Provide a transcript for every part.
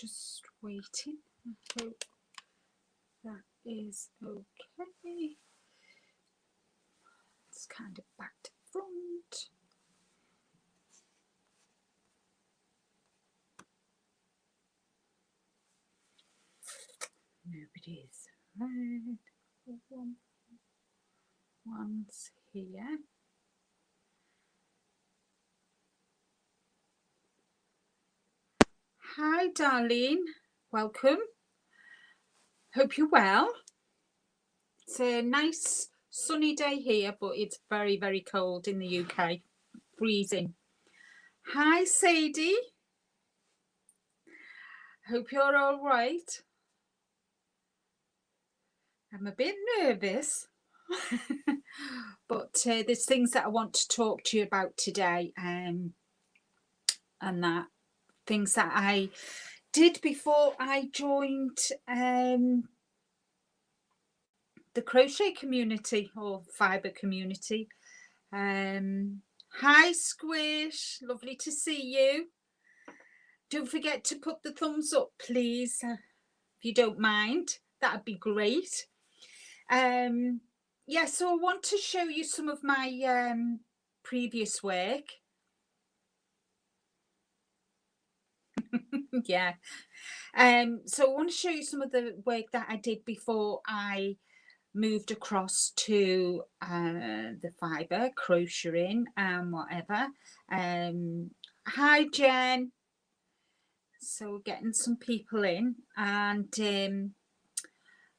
just waiting. I hope that is okay. It's kind of back to front. Nobody's right. One's here. Hi, darling. Welcome. Hope you're well. It's a nice sunny day here, but it's very, very cold in the UK. Freezing. Hi, Sadie. Hope you're all right. I'm a bit nervous, but there's things that I want to talk to you about today, and that things that I did before I joined the crochet community or fibre community. Hi, Squish. Lovely to see you. Don't forget to put the thumbs up, please, if you don't mind. That'd be great. Yeah, so I want to show you some of my previous work. Yeah. So I want to show you some of the work that I did before I moved across to the fibre crocheting and whatever. Hi, Jen. So we're getting some people in, and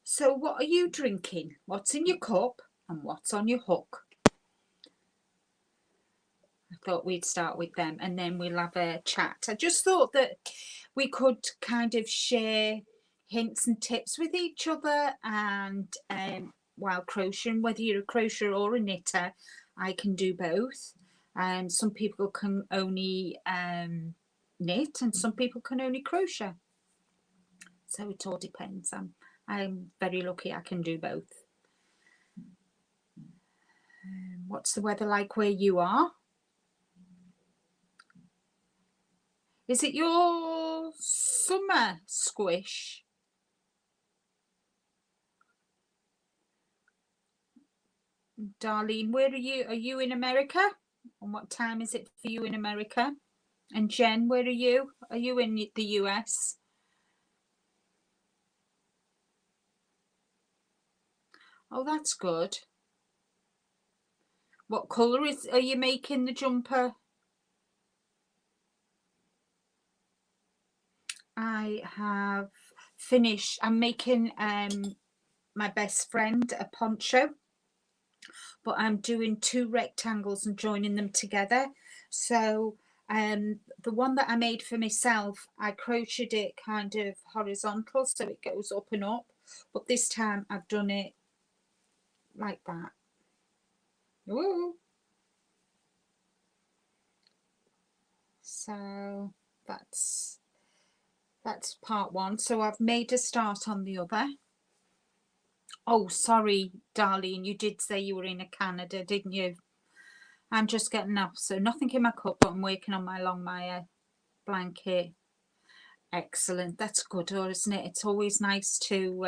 so what are you drinking? What's in your cup and what's on your hook? I thought we'd start with them and then we'll have a chat. I just thought that we could kind of share hints and tips with each other, and while crocheting, whether you're a crocheter or a knitter, I can do both. Some people can only knit and some people can only crochet. So it all depends. I'm very lucky I can do both. What's the weather like where you are? Is it your summer, Squish? Darlene, where are you? Are you in America? And what time is it for you in America? And Jen, where are you? Are you in the US? Oh, that's good. What colour are you making the jumper? I have finished. I'm making my best friend a poncho, but I'm doing 2 rectangles and joining them together. So the one that I made for myself, I crocheted it kind of horizontal so it goes up and up, but this time I've done it like that. Ooh. So that's part one. So I've made a start on the other. Oh, sorry, darling, you did say you were in Canada, didn't you? I'm just getting up, so nothing in my cup, but I'm working on my Longmire blanket. Excellent. That's good, isn't it? It's always nice to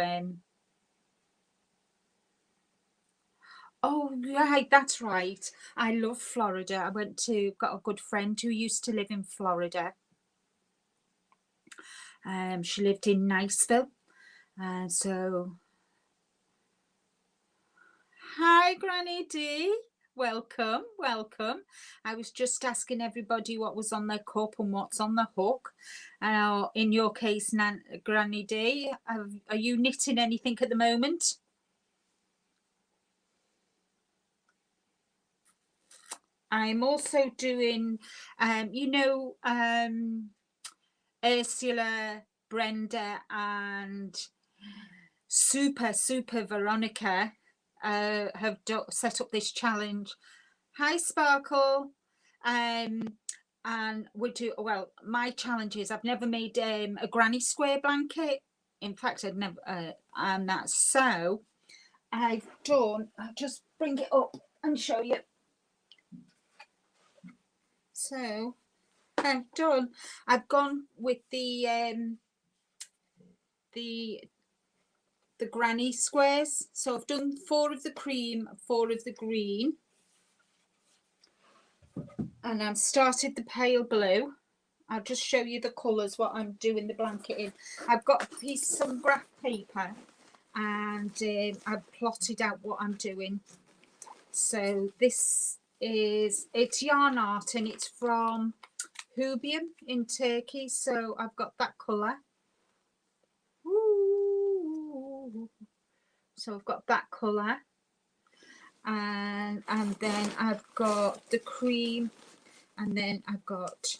oh, right, that's right. I love Florida. I got a good friend who used to live in Florida. She lived in Niceville. So hi, Granny D. Welcome, welcome. I was just asking everybody what was on their cup and what's on the hook. In your case, Granny D, are you knitting anything at the moment? I'm also doing, you know, Ursula, Brenda, and Super Veronica have set up this challenge. Hi, Sparkle. And we do, well, my challenge is I've never made a granny square blanket. In fact, I'd never, and that's so I've done, I'll just bring it up and show you. So I've gone with the the granny squares. So I've done 4 of the cream, 4 of the green, and I've started the pale blue. I'll just show you the colours, what I'm doing the blanket in. I've got a piece of graph paper, and I've plotted out what I'm doing. So this is, it's yarn art, and it's from Hubium in Turkey. So I've got that colour. Ooh. So I've got that colour, and then I've got the cream, and then I've got,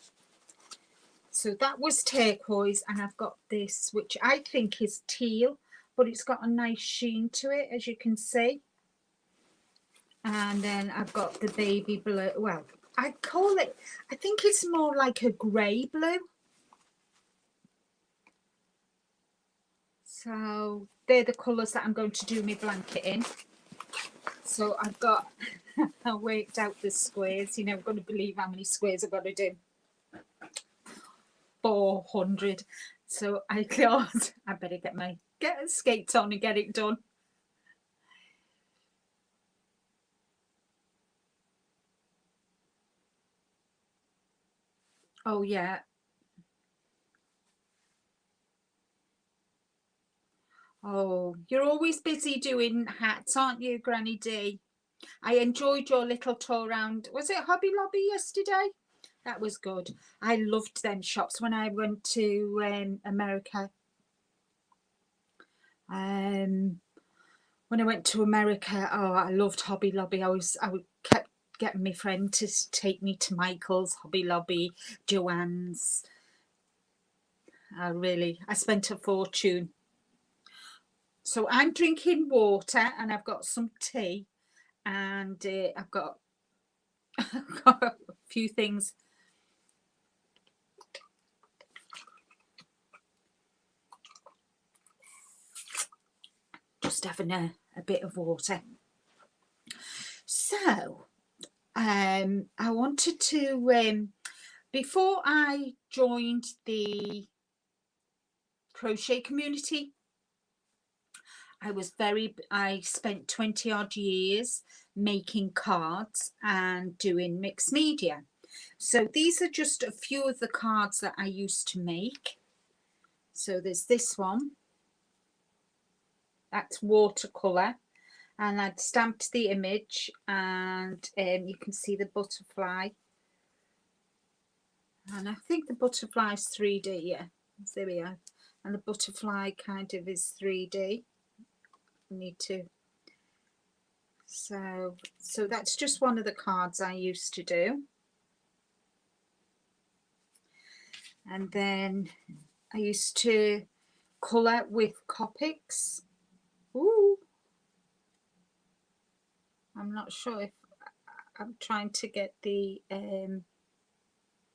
so that was turquoise, and I've got this, which I think is teal, but it's got a nice sheen to it, as you can see. And then I've got the baby blue. Well, I call it, I think it's more like a grey blue. So they're the colours that I'm going to do my blanket in. So I've got, I worked out the squares. You're never going to believe how many squares I've got to do. 400. So I thought I better get a skates on and get it done. Oh yeah. Oh, you're always busy doing hats, aren't you, Granny D? I enjoyed your little tour around. Was it Hobby Lobby yesterday? That was good. I loved them shops when I went to America. When I went to America, oh, I loved Hobby Lobby. I kept getting my friend to take me to Michael's, Hobby Lobby, Joann's. I spent a fortune. So I'm drinking water, and I've got some tea, and I've got a few things. Just having a bit of water. So I wanted to, before I joined the crochet community, I spent 20 odd years making cards and doing mixed media. So these are just a few of the cards that I used to make. So there's this one, that's watercolour, and I'd stamped the image, and you can see the butterfly, and I think the butterfly is 3D. Yeah, there we are, and the butterfly kind of is 3D. I need to, so that's just one of the cards I used to do. And then I used to colour with Copics. Ooh, I'm not sure if I'm trying to get the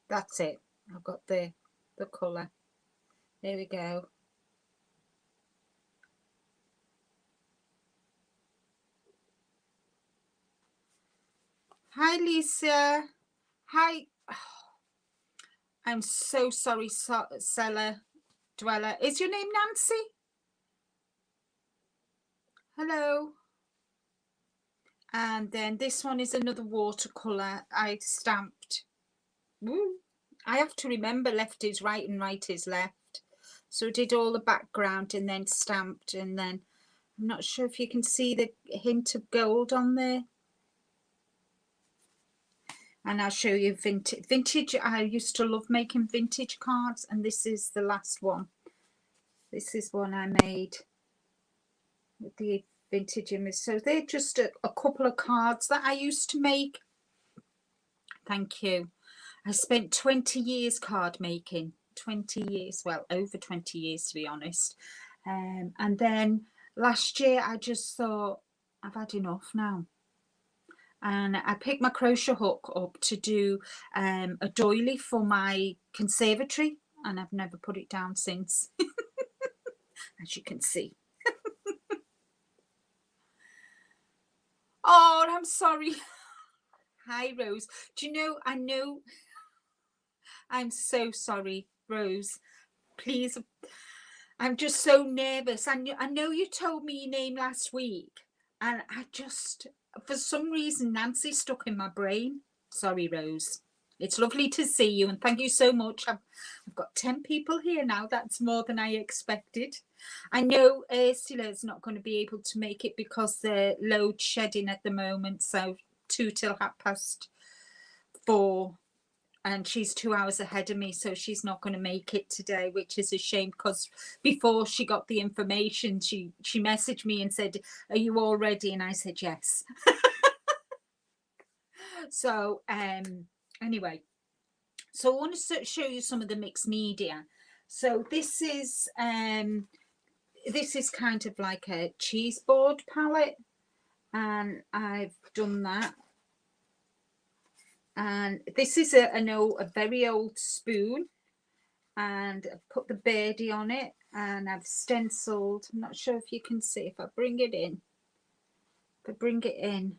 that's it. I've got the colour. There we go. Hi Lisa. Hi. Oh, I'm so sorry, Seller Dweller. Is your name Nancy? Hello. And then this one is another watercolour I stamped. Woo. I have to remember left is right and right is left. So I did all the background and then stamped, and then I'm not sure if you can see the hint of gold on there. And I'll show you vintage. I used to love making vintage cards, and this is the last one. This is one I made with the vintage image. So they're just a couple of cards that I used to make. Thank you. I spent 20 years card making. 20 years, well, over 20 years to be honest. And then last year I just thought, I've had enough now. And I picked my crochet hook up to do a doily for my conservatory, and I've never put it down since, as you can see. Oh, I'm sorry. Hi, Rose. Do you know, I know, I'm so sorry, Rose. Please, I'm just so nervous. I know you told me your name last week, and I just, for some reason, Nancy stuck in my brain. Sorry, Rose. It's lovely to see you, and thank you so much. I've got 10 people here now. That's more than I expected. I know Ursula's not going to be able to make it because they're load shedding at the moment, so 2 till 4:30. And she's 2 hours ahead of me, so she's not going to make it today, which is a shame, because before she got the information, she messaged me and said, "Are you all ready?" And I said yes. So anyway, so I want to show you some of the mixed media. So this is kind of like a cheese board palette, and I've done that. And this is a very old spoon, and I've put the birdie on it, and I've stenciled. I'm not sure if you can see. If I bring it in,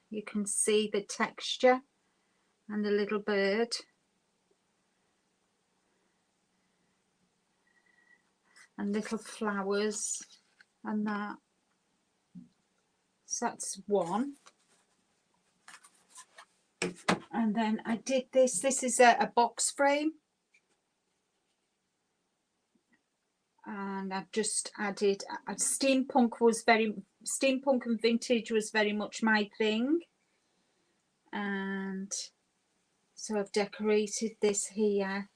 you can see the texture and the little bird and little flowers and that. So that's one. And then I did this. This is a box frame, and I've just added steampunk and vintage was very much my thing, and so I've decorated this here.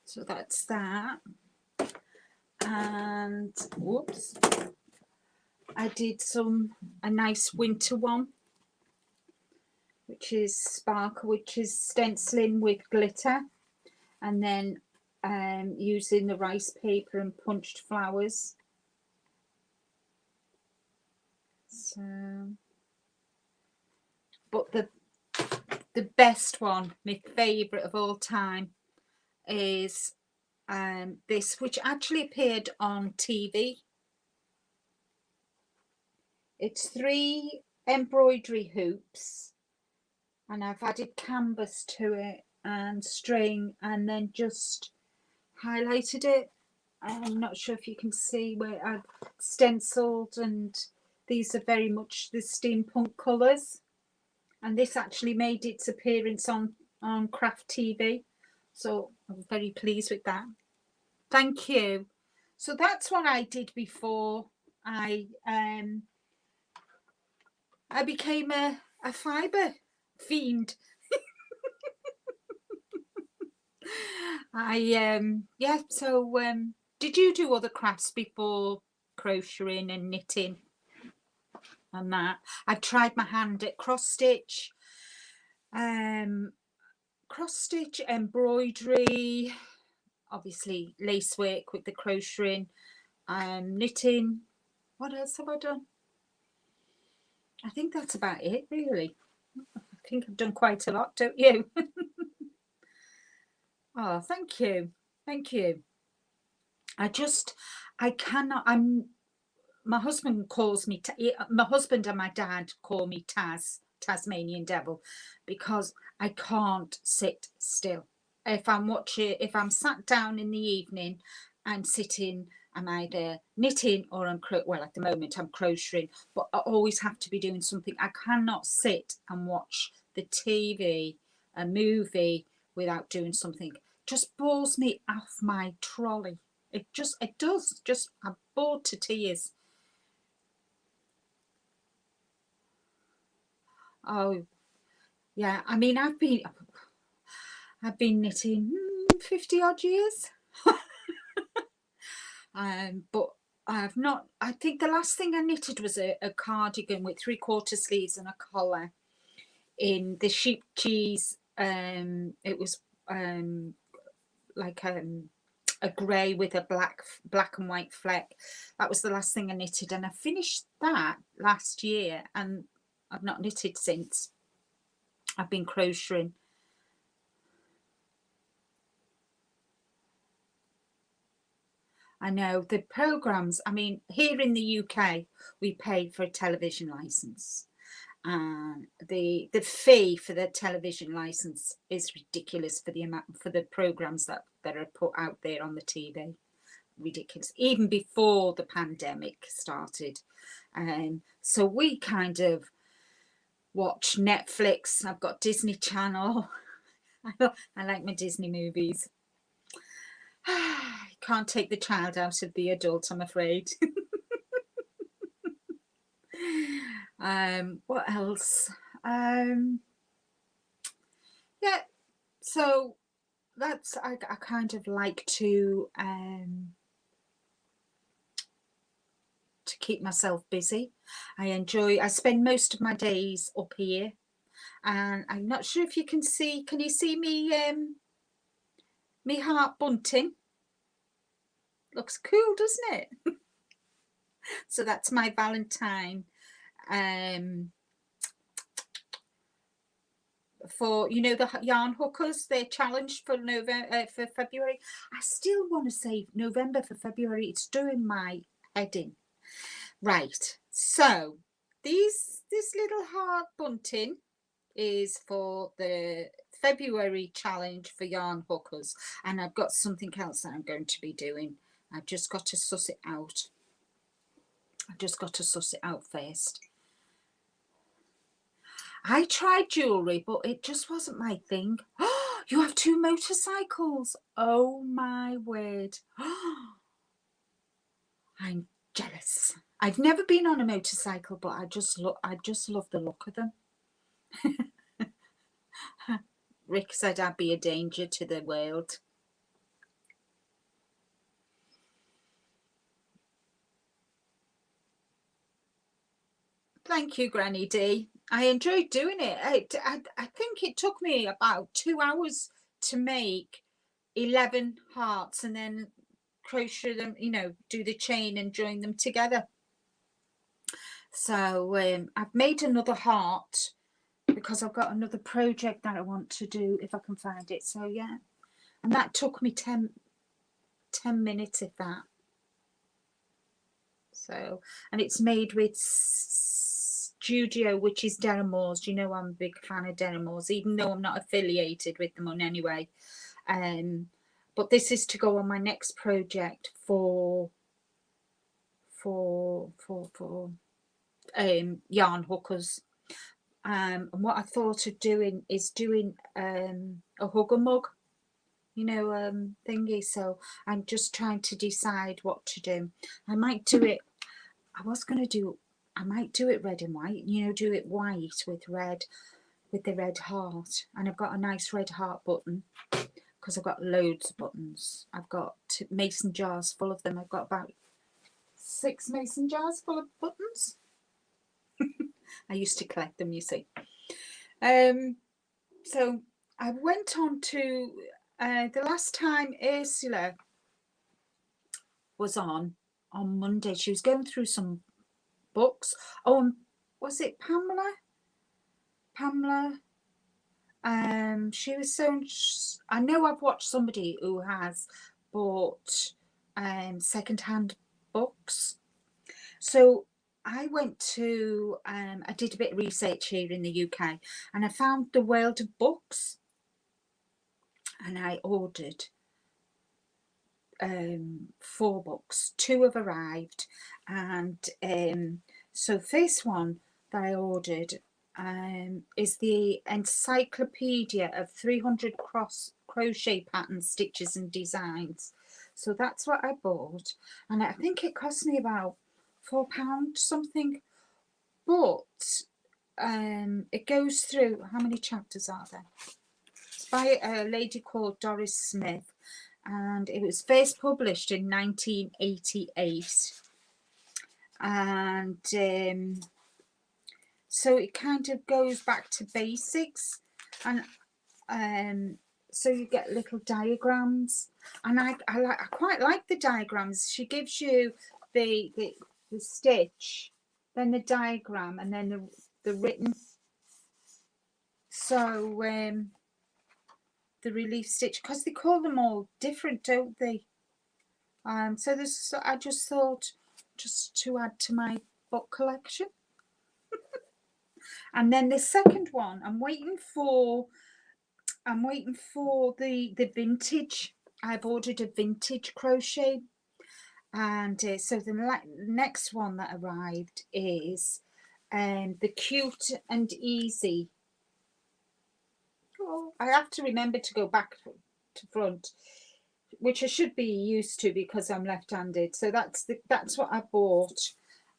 So that's that. And whoops, I did a nice winter one, which is sparkle, which is stenciling with glitter, and then using the rice paper and punched flowers. So, but the best one, my favorite of all time, is this, which actually appeared on TV. It's 3 embroidery hoops, and I've added canvas to it and string, and then just highlighted it. I'm not sure if you can see where I've stenciled, and these are very much the steampunk colours, and this actually made its appearance on Craft TV, so I'm very pleased with that. Thank you. So that's what I did before I became a fibre fiend. Yeah, so did you do other crafts before crocheting and knitting and that? I've tried my hand at cross stitch, embroidery, obviously lace work with the crocheting, knitting. What else have I done? I think that's about it, really. I think I've done quite a lot, don't you? Oh, thank you. Thank you. I cannot, my husband calls me, my husband and my dad call me Tasmanian Devil, because I can't sit still. If I'm sat down in the evening, I'm sitting, I'm either knitting or well, at the moment I'm crocheting, but I always have to be doing something. I cannot sit and watch the TV, a movie, without doing something. Just bores me off my trolley. It does. I'm bored to tears. Oh, yeah. I mean, I've been knitting 50 odd years. But I've not. I think the last thing I knitted was a cardigan with 3/4 sleeves and a collar in the sheep cheese. It was like a grey with a black and white fleck. That was the last thing I knitted, and I finished that last year, and I've not knitted since. I've been crocheting. I know the programs. I mean, here in the UK, we pay for a television license, and the fee for the television license is ridiculous for the amount, for the programs that are put out there on the TV. Ridiculous, even before the pandemic started. So we kind of watch Netflix. I've got Disney Channel. I like my Disney movies. Can't take the child out of the adult, I'm afraid. What else? Yeah, so that's, I kind of like to keep myself busy. I spend most of my days up here, and I'm not sure if you can see, can you see me, me heart bunting? Looks cool, doesn't it? So that's my Valentine, for, you know, the yarn hookers, their challenge for November, for February. I still want to say November for February. It's doing my head in. Right, so this little heart bunting is for the February challenge for yarn hookers, and I've got something else that I'm going to be doing. I've just got to suss it out. I've just got to suss it out first. I tried jewellery, but it just wasn't my thing. You have 2 motorcycles. Oh my word. I'm jealous. I've never been on a motorcycle, but I just love the look of them. Rick said I'd be a danger to the world. Thank you, Granny D. I enjoyed doing it. I think it took me about 2 hours to make 11 hearts, and then crochet them, you know, do the chain and join them together. So I've made another heart because I've got another project that I want to do if I can find it. So yeah, and that took me 10 minutes, if that. So, and it's made with Studio, which is Deramores. You know, I'm a big fan of Deramores, even though I'm not affiliated with them on any way. But this is to go on my next project for yarn hookers. And what I thought of doing is doing a hugger mug, you know, thingy. So I'm just trying to decide what to do. I might do it, I might do it red and white, you know, do it white with red, with the red heart. And I've got a nice red heart button, because I've got loads of buttons. I've got mason jars full of them. I've got about 6 mason jars full of buttons. I used to collect them, you see. So I went on to the last time Ursula was on Monday. She was going through some books. Oh, was it Pamela? She was so, I know I've watched somebody who has bought second-hand books. So I went to, I did a bit of research here in the UK, and I found the World of Books, and I ordered 4 books. 2 have arrived, and so first one that I ordered is the Encyclopedia of 300 crochet patterns, stitches and designs. So that's what I bought, and I think it cost me about £4 something, but it goes through, how many chapters are there? It's by a lady called Doris Smith, and it was first published in 1988, and so it kind of goes back to basics, and so you get little diagrams, and I quite like the diagrams. She gives you the stitch, then the diagram, and then the written. So the relief stitch, because they call them all different, don't they? So this, I just thought, just to add to my book collection. And then the second one, I'm waiting for the vintage. I've ordered a vintage crochet, and so the next one that arrived is the Cute and Easy. Oh, I have to remember to go back to front, which I should be used to because I'm left-handed. So that's what I bought,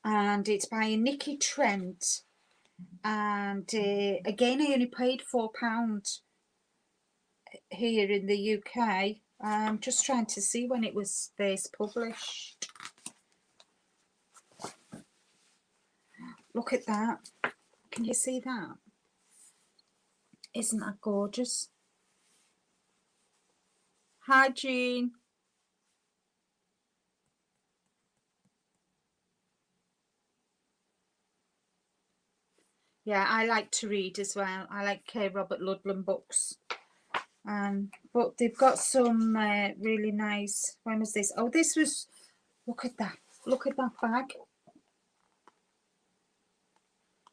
and it's by Nikki Trent. And again, I only paid £4 here in the UK. I'm just trying to see when it was first published. Look at that. Can you see that? Isn't that gorgeous? Hi, Jean. Yeah, I like to read as well. I like Robert Ludlum books. But they've got some really nice. When was this? Oh, this was. Look at that. Look at that bag.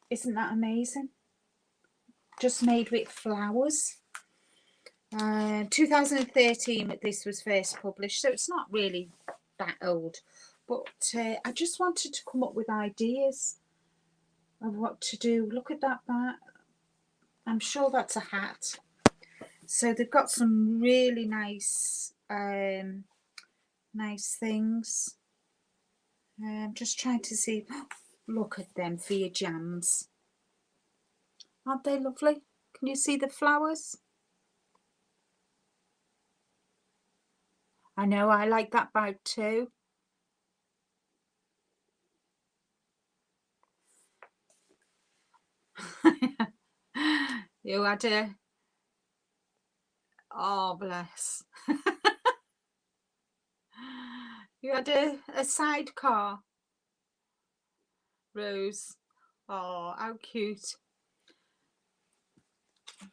Isn't that amazing? Just made with flowers. 2013 this was first published, so it's not really that old. But I just wanted to come up with ideas of what to do. Look at that bag. I'm sure that's a hat. So they've got some really nice nice things. I'm just trying to see. Look at them for your jams. Aren't they lovely? Can you see the flowers? I know, I like that bag too. You had a... Oh, bless. You had a sidecar, Rose. Oh, how cute.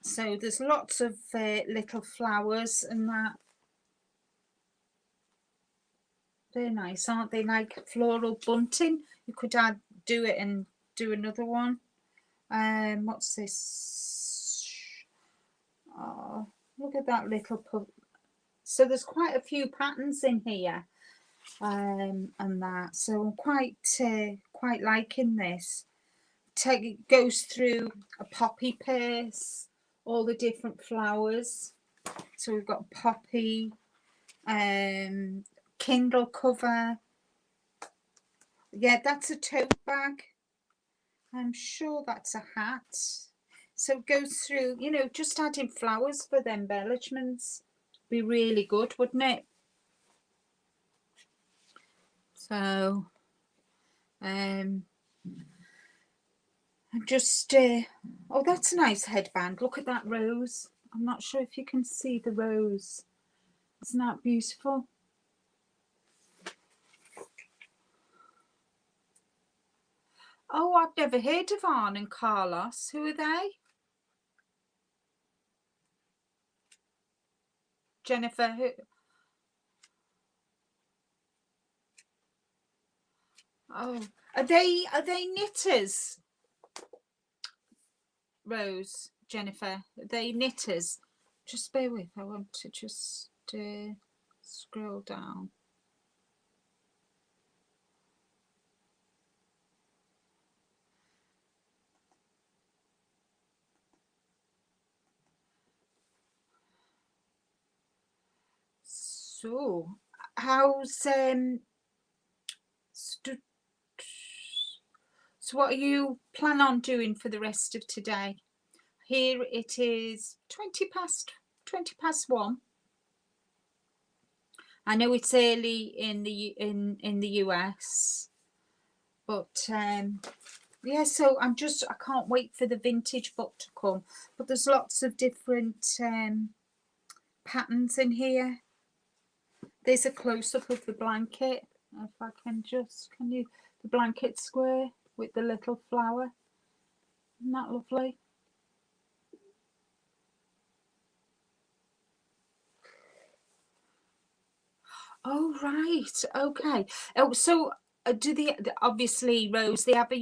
So there's lots of little flowers and that. They're nice, aren't they? Like floral bunting. You could do it and do another one. What's this? Oh, look at that little pup. So there's quite a few patterns in here, and that. So I'm quite liking this. It goes through a poppy purse, all the different flowers. So we've got poppy, Kindle cover. Yeah, that's a tote bag. I'm sure that's a hat. So it goes through, you know, just adding flowers for the embellishments. Be really good, wouldn't it? So, I'm just, oh, that's a nice headband. Look at that rose. I'm not sure if you can see the rose. Isn't that beautiful? Oh, I've never heard of Arne and Carlos. Who are they? Jennifer, who? Oh, are they knitters? Rose, Jennifer, are they knitters? Just bear with. I want to just scroll down. So, how's so what are you plan on doing for the rest of today? Here it is 20 past 1. I know it's early in the US, but yeah, so I can't wait for the vintage book to come. But there's lots of different patterns in here. There's a close-up of the blanket. If I can just, the blanket square with the little flower. Isn't that lovely? Oh, right. Okay. Oh, so do they, obviously, Rose, do they have a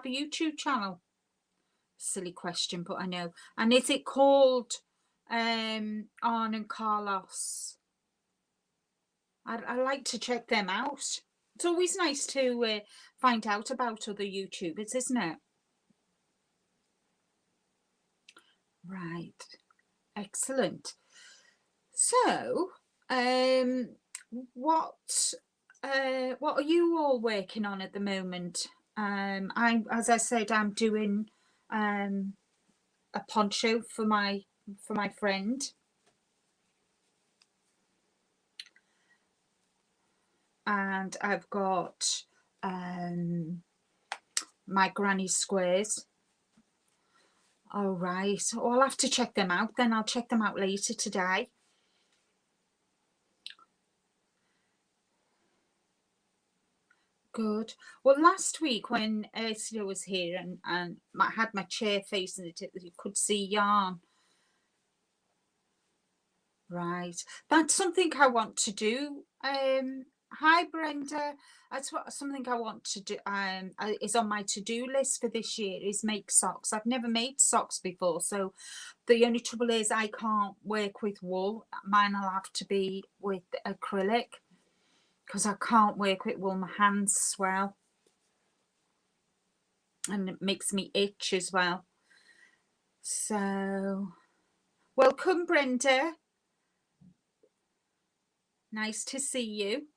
YouTube channel? Silly question, but I know. And is it called Arne and Carlos? I like to check them out. It's always nice to find out about other YouTubers, isn't it? Right. Excellent. So, what are you all working on at the moment? As I said, I'm doing a poncho for my friend. And I've got my granny squares. All right. Oh, I'll have to check them out then. I'll check them out later today. Good. Well, last week when Ursula was here and I had my chair facing it, you could see yarn. Right. That's something I want to do. Hi Brenda. That's something I want to do. Is on my to-do list for this year is make socks. I've never made socks before, so the only trouble is I can't work with wool. Mine will have to be with acrylic because I can't work with wool. My hands swell and it makes me itch as well. So, welcome Brenda. Nice to see you.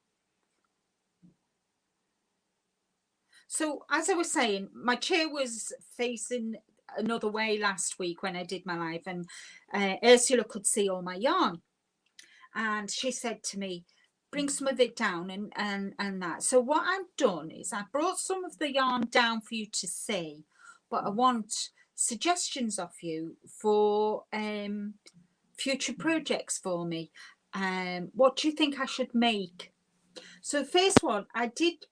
So as I was saying, my chair was facing another way last week when I did my live, and Ursula could see all my yarn, and she said to me, bring some of it down and that. So what I've done is I brought some of the yarn down for you to see, but I want suggestions of you for future projects for me. What do you think I should make? So the first one, I did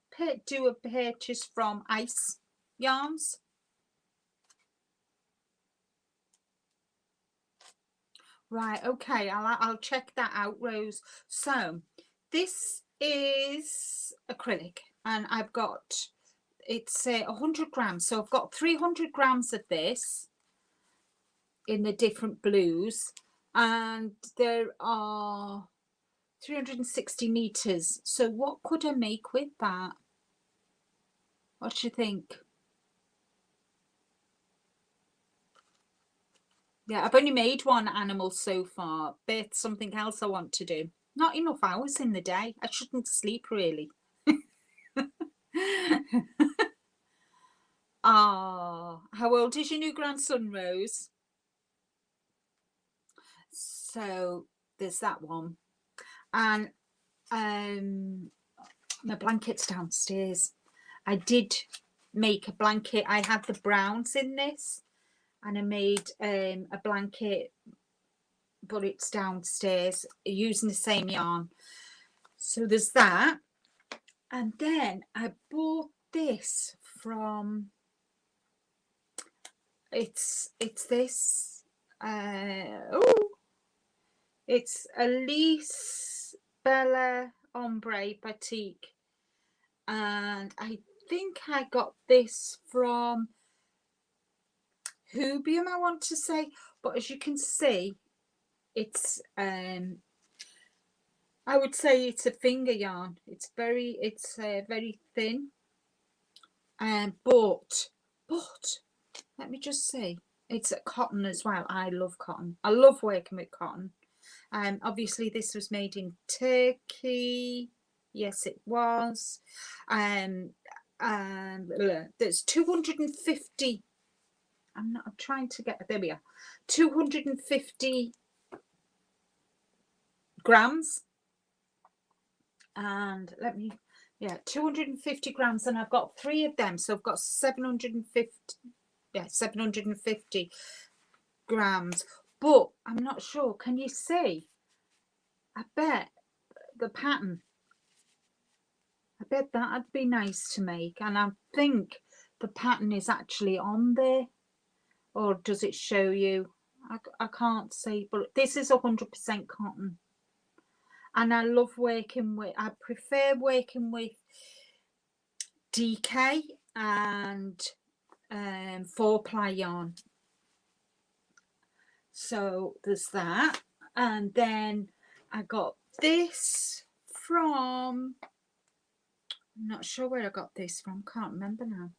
do a purchase from Ice Yarns. Right, okay, I'll check that out, Rose. So this is acrylic, and I've got, it's 100 grams. So I've got 300 grams of this in the different blues, and there are 360 meters. So what could I make with that? What do you think? Yeah, I've only made one animal so far, but something else I want to do. Not enough hours in the day. I shouldn't sleep really. Ah, how old is your new grandson, Rose? So there's that one. And my blanket's downstairs. I did make a blanket. I had the browns in this, and I made a blanket, but it's downstairs using the same yarn. So there's that. And then I bought this from, it's this, it's Elise Bella Ombre Batik, and I think I got this from Hubium, I want to say, but as you can see, it's I would say it's a finger yarn. It's very thin, but let me just see, it's cotton as well. I love cotton. I love working with cotton. Obviously this was made in Turkey. Yes, it was. And there's 250. I'm trying to get, there we are, 250 grams. And let me, yeah, 250 grams, and I've got 3 of them, so I've got 750. Yeah, 750 grams. But I'm not sure. Can you see? I bet the pattern, I bet that'd be nice to make. And I think the pattern is actually on there. Or does it show you? I can't see, but this is 100% cotton. And I love working with, I prefer working with DK and 4-ply yarn. So there's that. And then I got this from, I'm not sure where I got this from, can't remember now.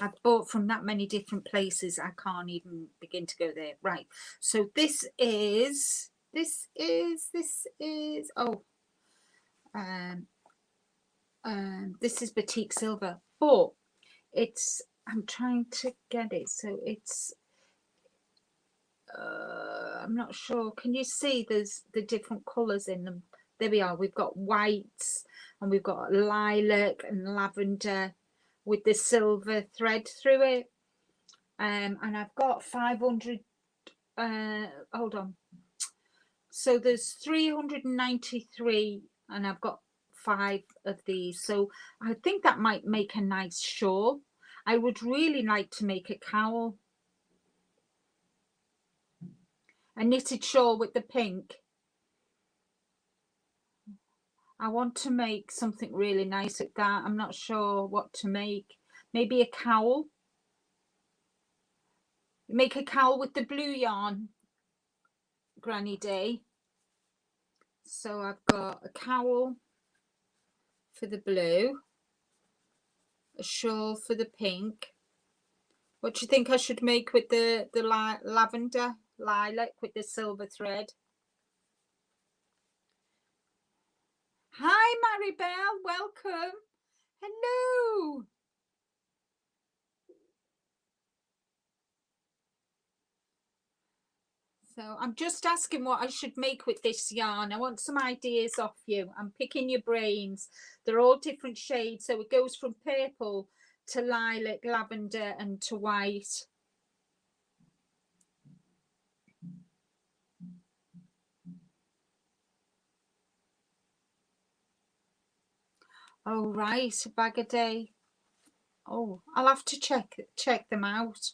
I bought from that many different places, I can't even begin to go there. Right, so this is oh, this is Batik Silver, but it's, I'm trying to get it, so it's I'm not sure, can you see there's the different colors in them? There we are, we've got whites and we've got lilac and lavender with the silver thread through it. And I've got 500, hold on, so there's 393 and I've got 5 of these, so I think that might make a nice shawl. I would really like to make a cowl, a knitted shawl with the pink. I want to make something really nice with that. I'm not sure what to make. Maybe a cowl. Make a cowl with the blue yarn, Granny Day. So I've got a cowl for the blue, a shawl for the pink. What do you think I should make with the lavender, lilac with the silver thread? Hi Maribel, welcome. Hello. So I'm just asking what I should make with this yarn. I want some ideas off you. I'm picking your brains. They're all different shades, so it goes from purple to lilac, lavender and to white. Oh right, a bag a day. Oh, I'll have to check them out.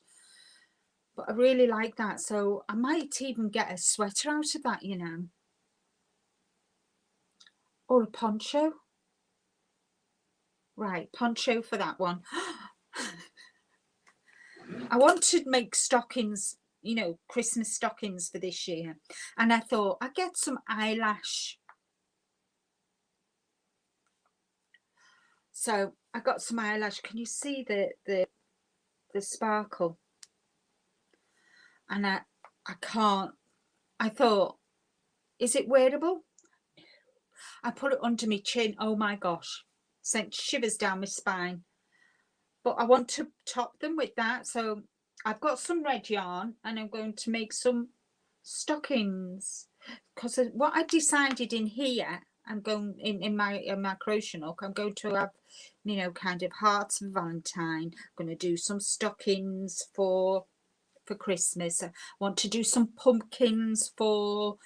But I really like that, so I might even get a sweater out of that, you know, or a poncho. Right, poncho for that one. I want to make stockings, you know, Christmas stockings for this year, and I thought I'd get some eyelash. So I got some eyelash. Can you see the sparkle? And I can't. I thought, is it wearable? I put it under my chin. Oh my gosh, sent shivers down my spine. But I want to top them with that, so I've got some red yarn and I'm going to make some stockings, because what I decided in here, I'm going in my crochet nook, I'm going to have, you know, kind of hearts for Valentine. I'm going to do some stockings for Christmas. I want to do some pumpkins for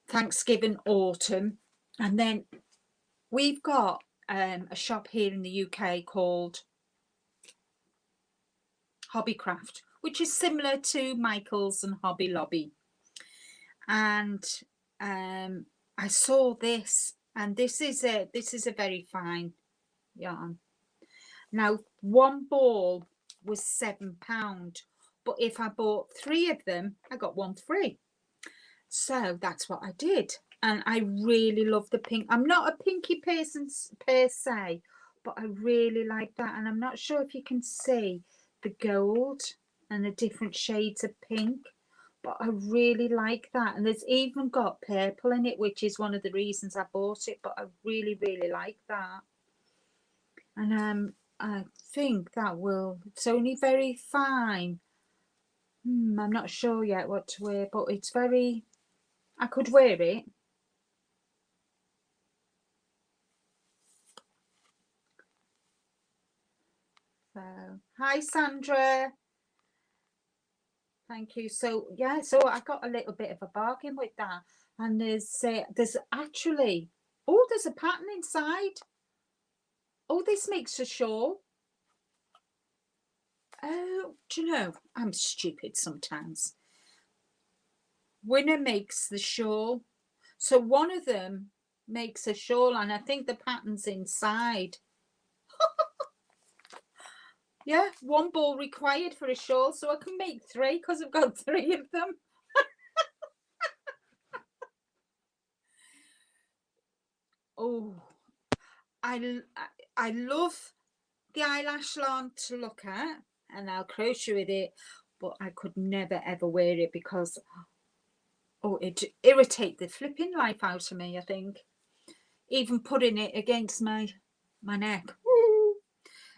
Thanksgiving, autumn. And then we've got a shop here in the UK called Hobbycraft, which is similar to Michael's and Hobby Lobby. And I saw this, and this is a very fine yarn. Now, one ball was £7, but if I bought 3 of them, I got 1 free. So that's what I did, and I really love the pink. I'm not a pinky person per se, but I really like that, and I'm not sure if you can see the gold and the different shades of pink, but I really like that. And there's even got purple in it, which is one of the reasons I bought it, but I really like that. And I think that will, it's only very fine. I'm not sure yet what to wear, but it's very, I could wear it. So hi Sandra, thank you. So yeah, so I got a little bit of a bargain with that, and there's actually, oh, there's a pattern inside. Oh, this makes a shawl. Oh, do you know, I'm stupid sometimes. Winner makes the shawl, so one of them makes a shawl, and I think the pattern's inside. Yeah, one ball required for a shawl, so I can make 3 because I've got 3 of them. Oh, I love the eyelash yarn to look at, and I'll crochet with it, but I could never ever wear it because it irritate the flipping life out of me, I think. Even putting it against my neck.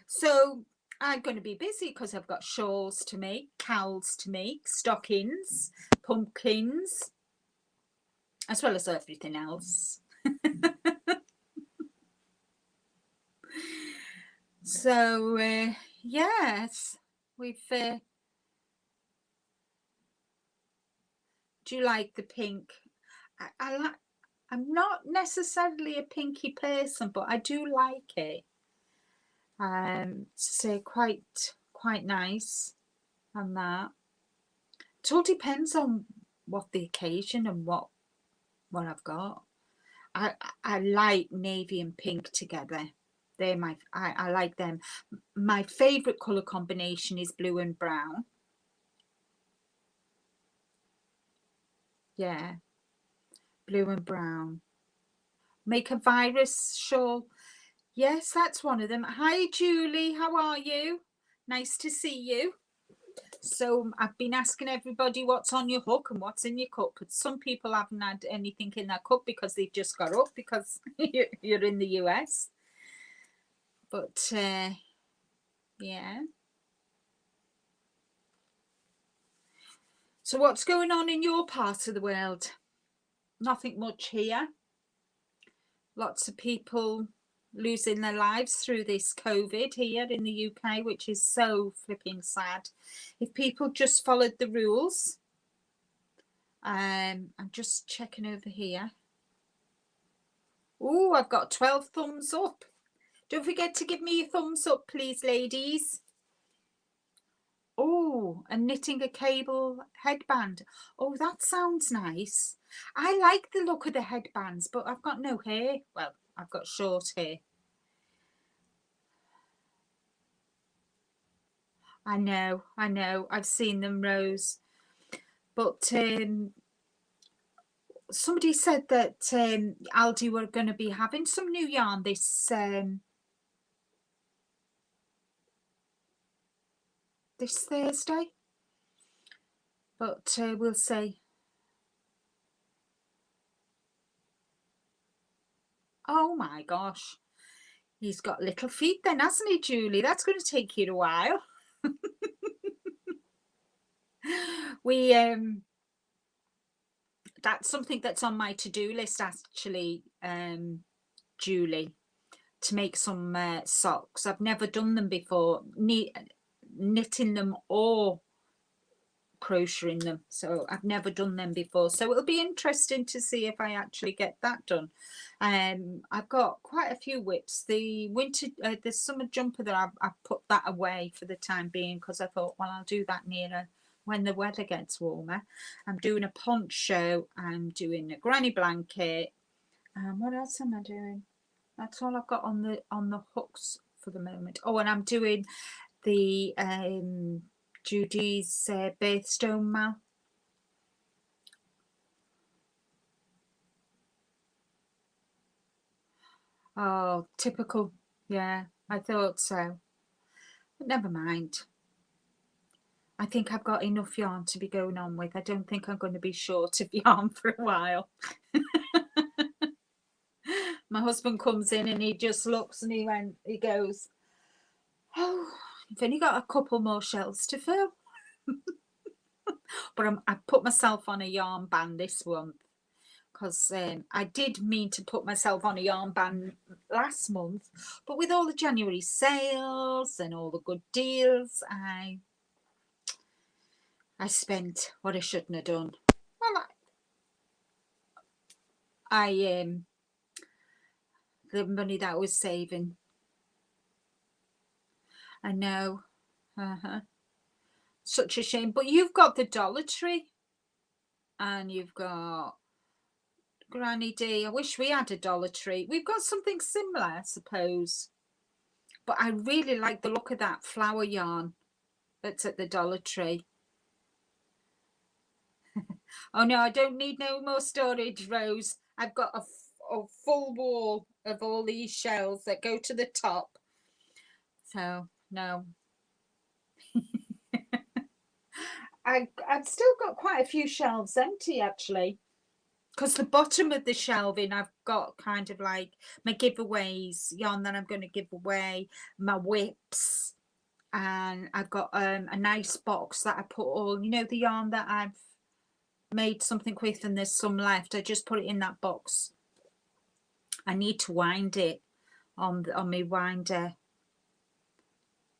So I'm going to be busy because I've got shawls to make, cowls to make, stockings, pumpkins, as well as everything else. So yes, we've do you like the pink? I like, I'm not necessarily a pinky person, but I do like it. So quite nice on that. It all depends on what the occasion and what I've got. I like navy and pink together. They're I like them. My favorite color combination is blue and brown. Yeah, blue and brown. Make a virus shawl. Yes, that's one of them. Hi, Julie. How are you? Nice to see you. So I've been asking everybody what's on your hook and what's in your cup, but some people haven't had anything in their cup because they've just got up because you're in the US. But yeah. So what's going on in your part of the world? Nothing much here. Lots of people losing their lives through this COVID here in the UK, which is so flipping sad. If people just followed the rules, I'm just checking over here. Oh, I've got 12 thumbs up. Don't forget to give me a thumbs up, please, ladies. Oh, and knitting a cable headband. Oh, that sounds nice. I like the look of the headbands, but I've got no hair. Well, I've got short hair. I know. I've seen them, Rose. But somebody said that Aldi were going to be having some new yarn this Thursday. But we'll see. Oh my gosh. He's got little feet then, hasn't he, Julie? That's going to take you a while. We that's something that's on my to-do list actually, Julie, to make some socks. I've never done them before, knitting them or crocheting them, so I've never done them before, so it'll be interesting to see if I actually get that done. I've got quite a few whips. The the summer jumper that I've put that away for the time being because I thought, well, I'll do that nearer when the weather gets warmer. I'm doing a poncho, I'm doing a granny blanket, and what else am I doing? That's all I've got on the hooks for the moment. Oh, and I'm doing the Judy's birthstone mal. Oh, typical. Yeah, I thought so. But never mind. I think I've got enough yarn to be going on with. I don't think I'm going to be short of yarn for a while. My husband comes in and he just looks and he goes, oh, I've only got a couple more shelves to fill. But I put myself on a yarn ban this month because I did mean to put myself on a yarn ban last month, but with all the January sales and all the good deals, I spent what I shouldn't have done. Well, I the money that I was saving. I know. Such a shame. But you've got the Dollar Tree and you've got Granny D. I wish we had a Dollar Tree. We've got something similar, I suppose. But I really like the look of that flower yarn that's at the Dollar Tree. Oh no, I don't need no more storage, Rose. I've got a full wall of all these shelves that go to the top. So no. I've still got quite a few shelves empty actually, because the bottom of the shelving I've got kind of like my giveaways, yarn that I'm going to give away, my whips, and I've got a nice box that I put all, you know, the yarn that I've made something with and there's some left. I just put it in that box. I need to wind it on my winder,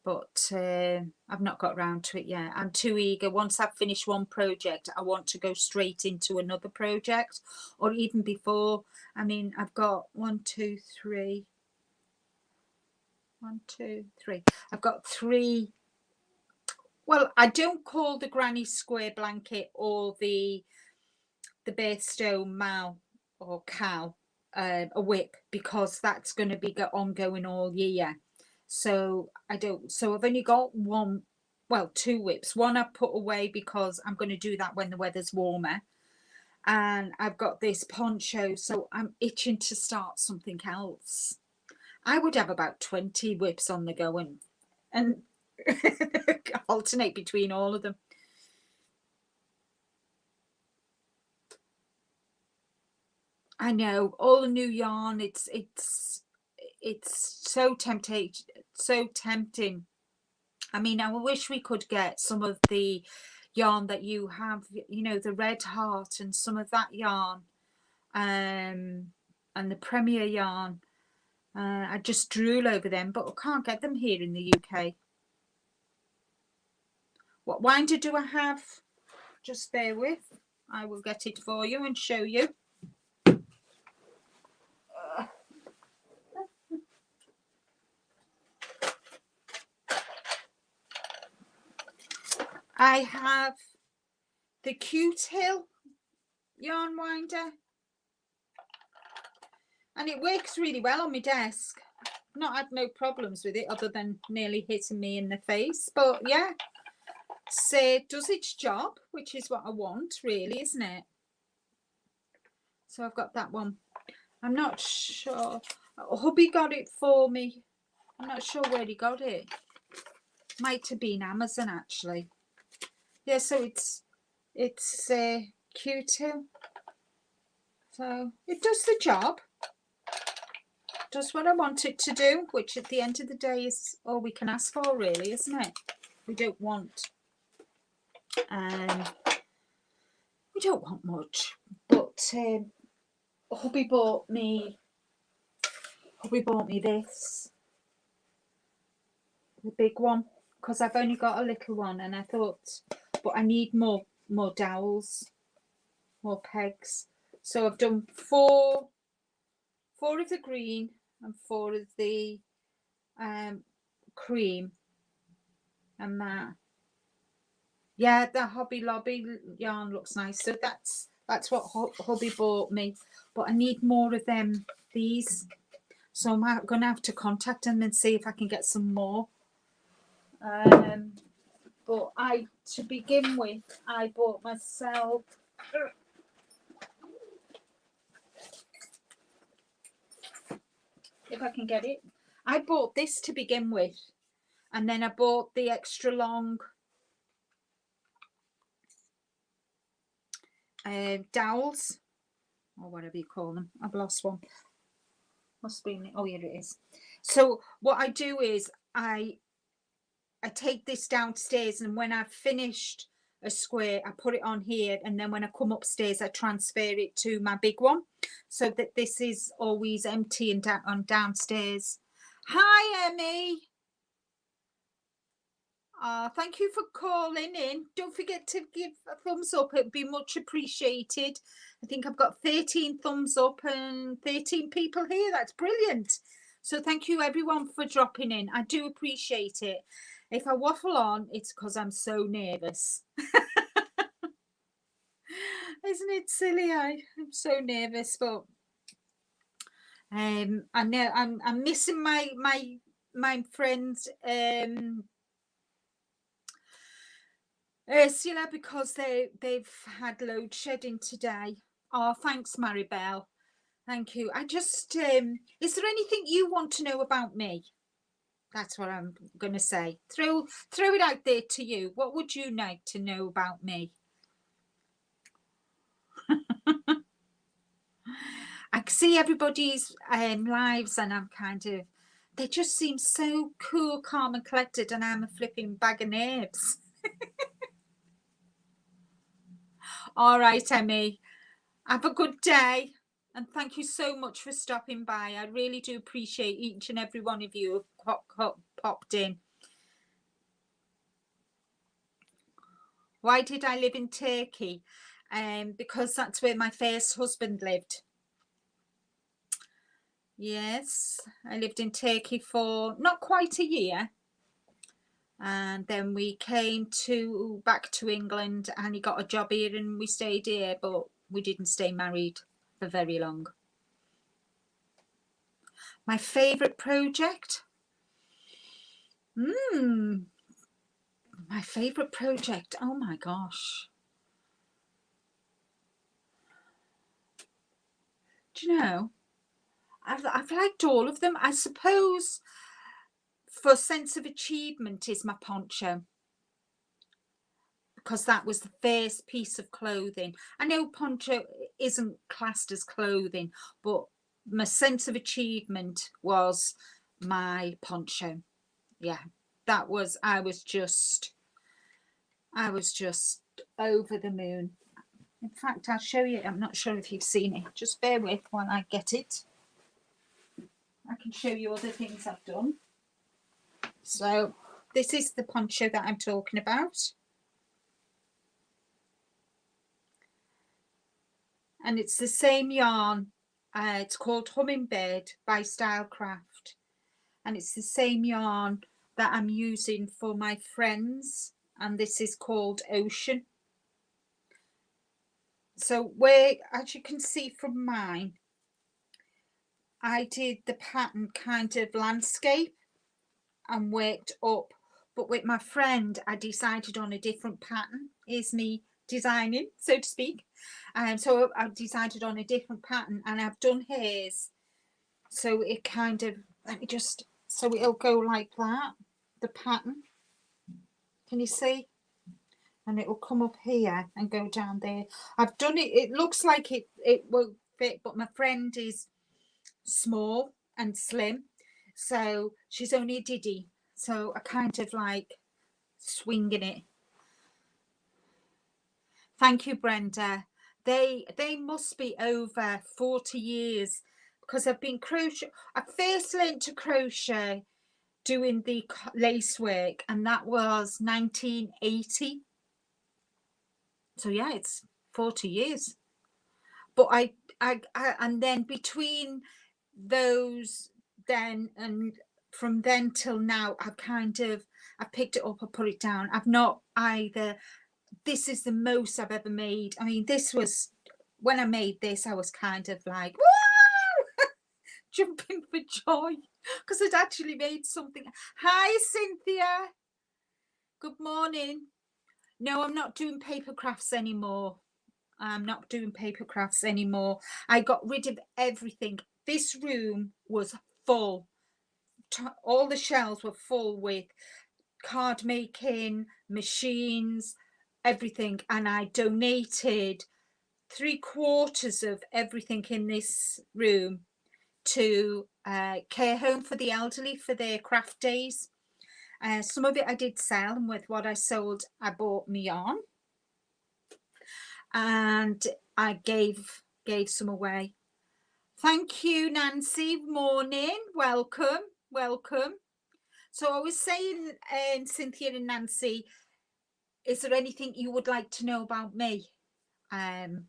but I've not got around to it yet. I'm too eager. Once I've finished one project, I want to go straight into another project, or even before. I mean, I've got 1, 2, 3. 1, 2, 3. I've got 3. Well, I don't call the granny square blanket or the Birthstone Mal or cow a whip, because that's going to be ongoing all year. So I've only got 2 whips. One I've put away because I'm going to do that when the weather's warmer, and I've got this poncho, so I'm itching to start something else. I would have about 20 whips on the go and alternate between all of them. I know, all the new yarn, it's so tempting, so tempting. I mean, I wish we could get some of the yarn that you have, you know, the Red Heart and some of that yarn, and the Premier yarn. I just drool over them, but I can't get them here in the UK. What winder do I have? Just bear with. I will get it for you and show you. I have the Cute Hill yarn winder, and it works really well on my desk. Not had no problems with it other than nearly hitting me in the face, but yeah, it does its job, which is what I want, really, isn't it? So I've got that one. I'm not sure. Hubby got it for me. I'm not sure where he got it. Might have been Amazon actually. Yeah, so it's Cute Hill. So it does the job. Does what I want it to do, which at the end of the day is all we can ask for, really, isn't it? We don't want much, but hubby bought me this, the big one, because I've only got a little one, and I thought, but I need more dowels, more pegs. So I've done four of the green and 4 of the cream, and that. Yeah, the Hobby Lobby yarn looks nice. So that's what hubby bought me. But I need more of these. So I'm going to have to contact them and see if I can get some more. But to begin with, I bought myself... If I can get it. I bought this to begin with. And then I bought the extra long... dowels, or whatever you call them. I've lost one. Must be in it. Oh, here it is. So what I do is I take this downstairs, and when I've finished a square, I put it on here, and then when I come upstairs, I transfer it to my big one, so that this is always empty and downstairs. Hi, Emmy. Thank you for calling in. Don't forget to give a thumbs up. It'd be much appreciated. I think I've got 13 thumbs up and 13 people here. That's brilliant. So thank you everyone for dropping in. I do appreciate it. If I waffle on, it's because I'm so nervous. Isn't it silly? I'm so nervous, but I know I'm missing my my friend Ursula, because they've had load shedding today. Oh, thanks, Maribel. Thank you. I just is there anything you want to know about me? That's what I'm going to say. Throw it out there to you. What would you like to know about me? I see everybody's lives, and I'm kind of, they just seem so cool, calm and collected, and I'm a flipping bag of nerves. All right, Emmy, have a good day, and thank you so much for stopping by. I really do appreciate each and every one of you who popped in. Why did I live in Turkey? Because that's where my first husband lived. Yes, I lived in Turkey for not quite a year, and then we came back to England, and he got a job here and we stayed here, but we didn't stay married for very long. My favorite project? My favorite project, oh my gosh. Do you know, I've liked all of them. I suppose for sense of achievement is my poncho, because that was the first piece of clothing. I know poncho isn't classed as clothing, but my sense of achievement was my poncho. Yeah, that was, I was just over the moon. In fact, I'll show you. I'm not sure if you've seen it. Just bear with while I get it. I can show you other things I've done. So this is the poncho that I'm talking about. And it's the same yarn. It's called Hummingbird by Stylecraft. And it's the same yarn that I'm using for my friends. And this is called Ocean. So where, as you can see from mine, I did the pattern kind of landscape and worked up. But with my friend, I decided on a different pattern. Here's me designing, so to speak. So I've decided on a different pattern, and I've done hers. So it kind of, let me just, so it'll go like that, the pattern. Can you see? And it will come up here and go down there. I've done it, it looks like it won't fit, but my friend is small and slim, so she's only a diddy. So I kind of like swinging it. Thank you, Brenda. They must be over 40 years, because I've been crochet. I first learned to crochet doing the lace work, and that was 1980. So yeah, it's 40 years. But I and then between those then and from then till now, I've kind of, I picked it up, I put it down. I've not either. This is the most I've ever made. I mean, this was, when I made this, I was kind of like, woo! Jumping for joy, because I'd actually made something. Hi, Cynthia. Good morning. No, I'm not doing paper crafts anymore. I'm not doing paper crafts anymore. I got rid of everything. This room was full. All the shelves were full with card making, machines, everything. And I donated 3/4 of everything in this room to care home for the elderly for their craft days. Some of it I did sell, and with what I sold, I bought me yarn. And I gave some away. Thank you, Nancy. Morning. Welcome. So I was saying, Cynthia and Nancy, is there anything you would like to know about me? And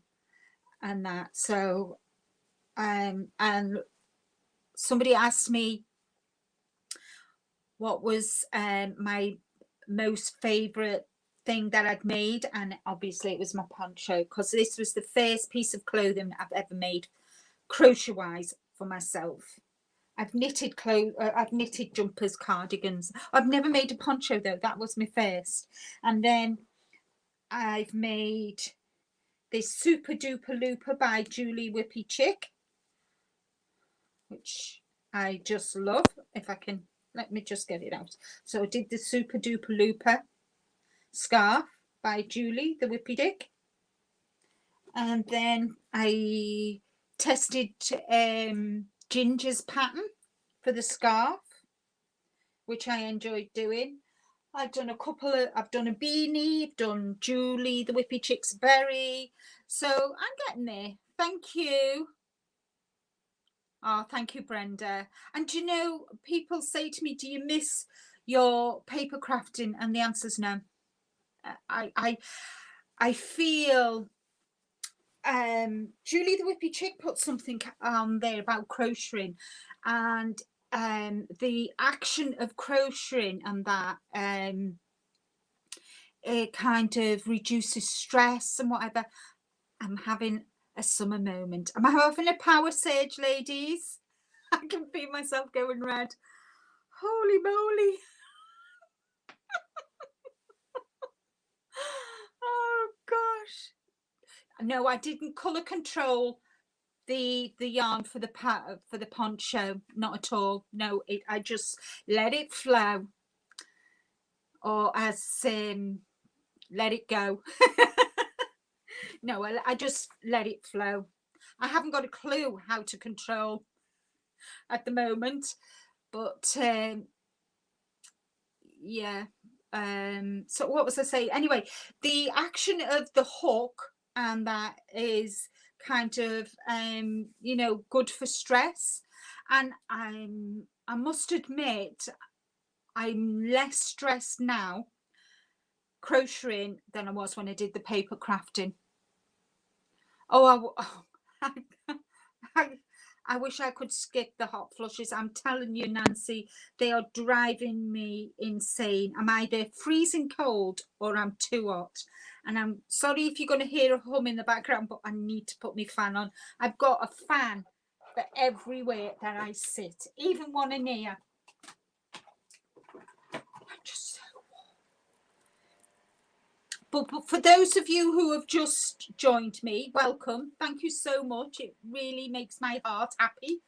that. So and somebody asked me what was my most favorite thing that I'd made, and obviously it was my poncho, because this was the first piece of clothing I've ever made crochet wise for myself. I've knitted clothes, I've knitted jumpers, cardigans. I've never made a poncho though. That was my first. And then I've made this Super Duper Looper by Julie Whippy Chick, which I just love. If I can, let me just get it out. So I did the Super Duper Looper scarf by Julie the Whippy Dick. And then I tested Ginger's pattern for the scarf, which I enjoyed doing. I've done a couple of, I've done a beanie, I've done Julie the Whippy Chick's berry. So I'm getting there. Thank you. Oh, thank you, Brenda. And you know, people say to me, do you miss your paper crafting? And the answer's no. I feel Julie the Whippy Chick put something on there about crocheting, and the action of crocheting and that it kind of reduces stress and whatever. I'm having a summer moment. Am I having a power surge, ladies? I can feel myself going red. Holy moly. Oh gosh. No, I didn't colour control the yarn for the poncho, not at all. No, I just let it flow, or as let it go. No, I just let it flow. I haven't got a clue how to control at the moment, but yeah. So what was I saying? Anyway, the action of the hook and that is kind of you know, good for stress. And I must admit, I'm less stressed now crocheting than I was when I did the paper crafting. Oh, I, I wish I could skip the hot flushes. I'm telling you, Nancy, they are driving me insane. I'm either freezing cold or I'm too hot. And I'm sorry if you're going to hear a hum in the background, but I need to put my fan on. I've got a fan for everywhere that I sit, even one in here. I'm just so warm. But for those of you who have just joined me, welcome. Thank you so much. It really makes my heart happy.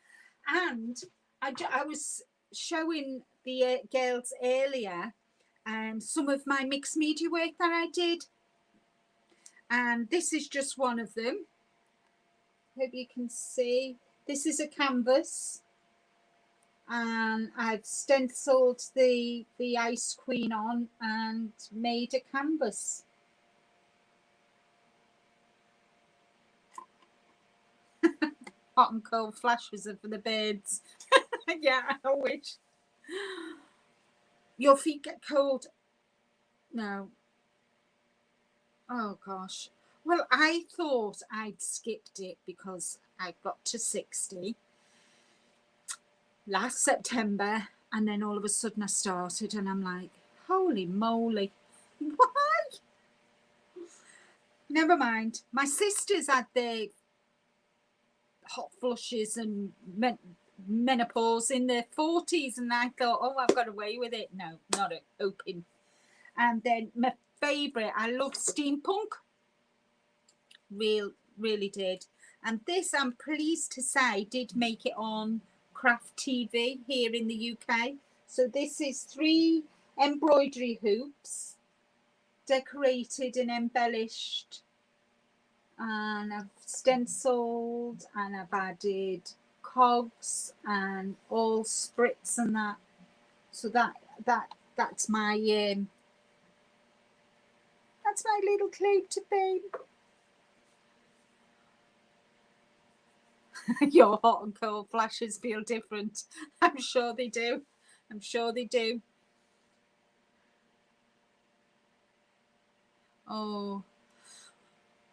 And I was showing the girls earlier some of my mixed media work that I did. And this is just one of them. Hope you can see. This is a canvas. And I've stenciled the Ice Queen on and made a canvas. Hot and cold flashes are for the birds. Yeah, I wish. Your feet get cold. No. Oh gosh. Well, I thought I'd skipped it because I got to 60 last September, and then all of a sudden I started and I'm like, holy moly. Why? Never mind. My sisters had their hot flushes and menopause in their 40s, and I thought, oh, I've got away with it. No, not open. And then my favourite, I love steampunk. Really did. And this, I'm pleased to say, did make it on Craft TV here in the UK. So this is 3 embroidery hoops, decorated and embellished, and I've stenciled and I've added cogs and all spritz and that. So that's my little clue to be. Your hot and cold flashes feel different. I'm sure they do. I'm sure they do. Oh,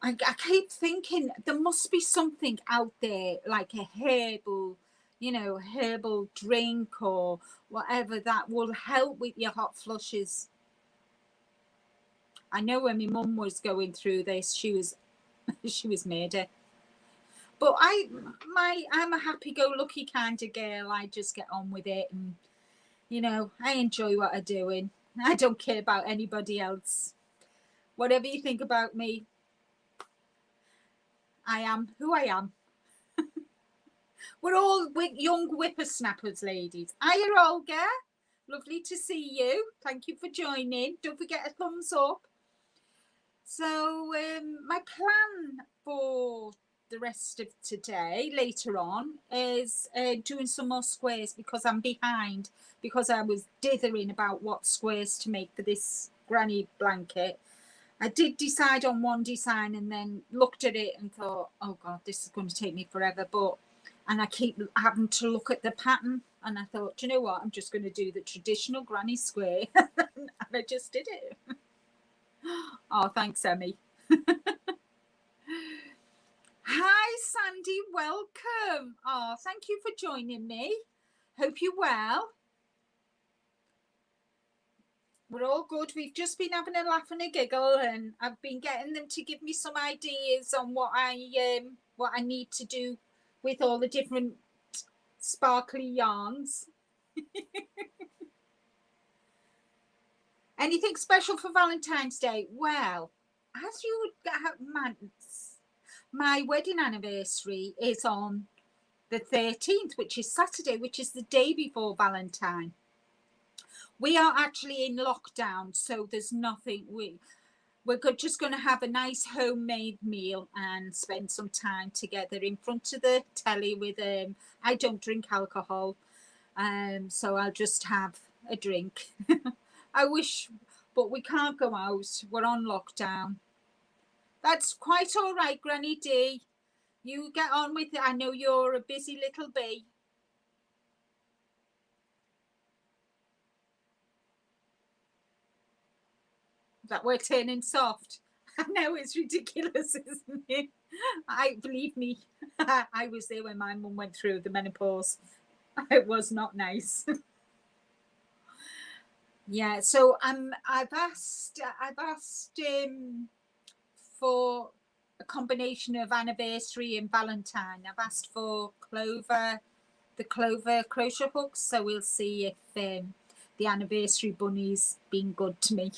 I keep thinking there must be something out there, like a herbal, you know, herbal drink or whatever that will help with your hot flushes. I know when my mum was going through this, she was murder. But I'm a happy-go-lucky kind of girl. I just get on with it, and you know, I enjoy what I'm doing. I don't care about anybody else. Whatever you think about me, I am who I am. We're all young whippersnappers, ladies. Hiya, Olga. Lovely to see you. Thank you for joining. Don't forget a thumbs up. So my plan for the rest of today, later on, is doing some more squares because I'm behind, because I was dithering about what squares to make for this granny blanket. I did decide on one design and then looked at it and thought, oh God, this is going to take me forever. And I keep having to look at the pattern, and I thought, do you know what? I'm just going to do the traditional granny square. And I just did it. Oh, thanks, Emmy. Hi, Sandy. Welcome. Oh, thank you for joining me. Hope you're well. We're all good. We've just been having a laugh and a giggle, and I've been getting them to give me some ideas on what I need to do with all the different sparkly yarns. Anything special for Valentine's Day? Well, as you would, my wedding anniversary is on the 13th, which is Saturday, which is the day before Valentine. We are actually in lockdown, so there's nothing. We're just going to have a nice homemade meal and spend some time together in front of the telly with I don't drink alcohol, so I'll just have a drink. I wish, but we can't go out. We're on lockdown. That's quite all right, Granny D. You get on with it. I know you're a busy little bee. That we're turning soft. I know, it's ridiculous, isn't it? Believe me, I was there when my mum went through the menopause. It was not nice. Yeah, so I've asked for a combination of anniversary and Valentine. I've asked for the Clover crochet hooks, so we'll see if the anniversary bunny's been good to me.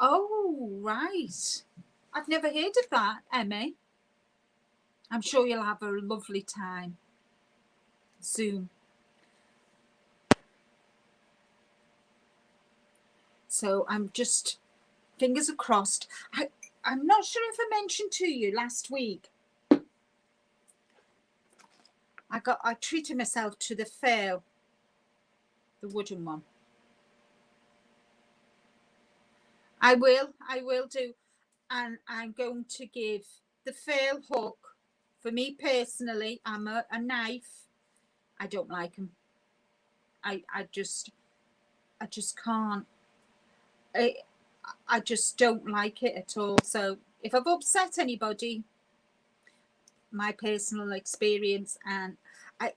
Oh, right. I've never heard of that, Emmy. I'm sure you'll have a lovely time soon. So I'm just, fingers are crossed. I'm not sure if I mentioned to you last week, I treated myself to the fail, the wooden one. I will do. And I'm going to give the fail hook, for me personally, I'm a knife. I don't like them. I just can't. I just don't like it at all. So if I've upset anybody, my personal experience, and I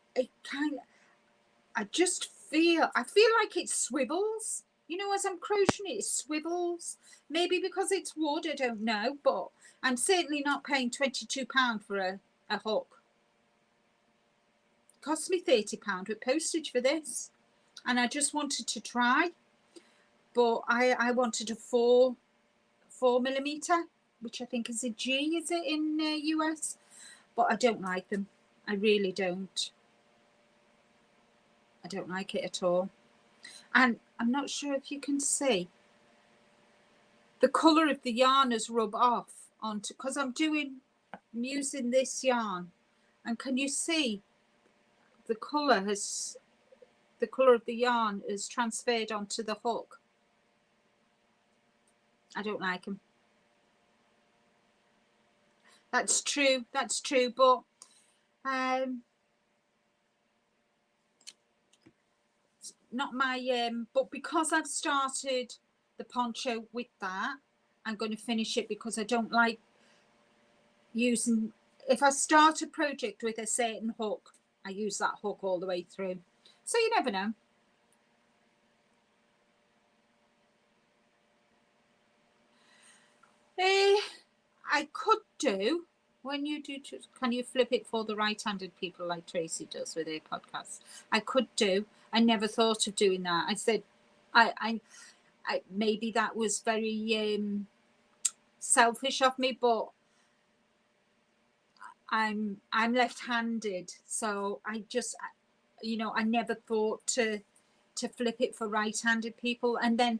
just feel like it swivels. You know, as I'm crocheting it swivels. Maybe because it's wood, I don't know, but I'm certainly not paying £22 for a hook. It cost me £30 with postage for this, and I just wanted to try, but I wanted a 4mm, which I think is a G, is it in US? But I don't like them. I really don't. I don't like it at all. And I'm not sure if you can see, the colour of the yarn has rubbed off onto, because I'm using this yarn, and can you see the colour of the yarn is transferred onto the hook? I don't like them. That's true, but not my but because I've started the poncho with that, I'm going to finish it, because I don't like using, if I start a project with a certain hook, I use that hook all the way through. So you never know. I could do, when you do, can you flip it for the right-handed people like Tracy does with her podcast? I could do. I never thought of doing that. I said, I maybe that was very selfish of me, but I'm left-handed, so I just, you know, I never thought to flip it for right-handed people. And then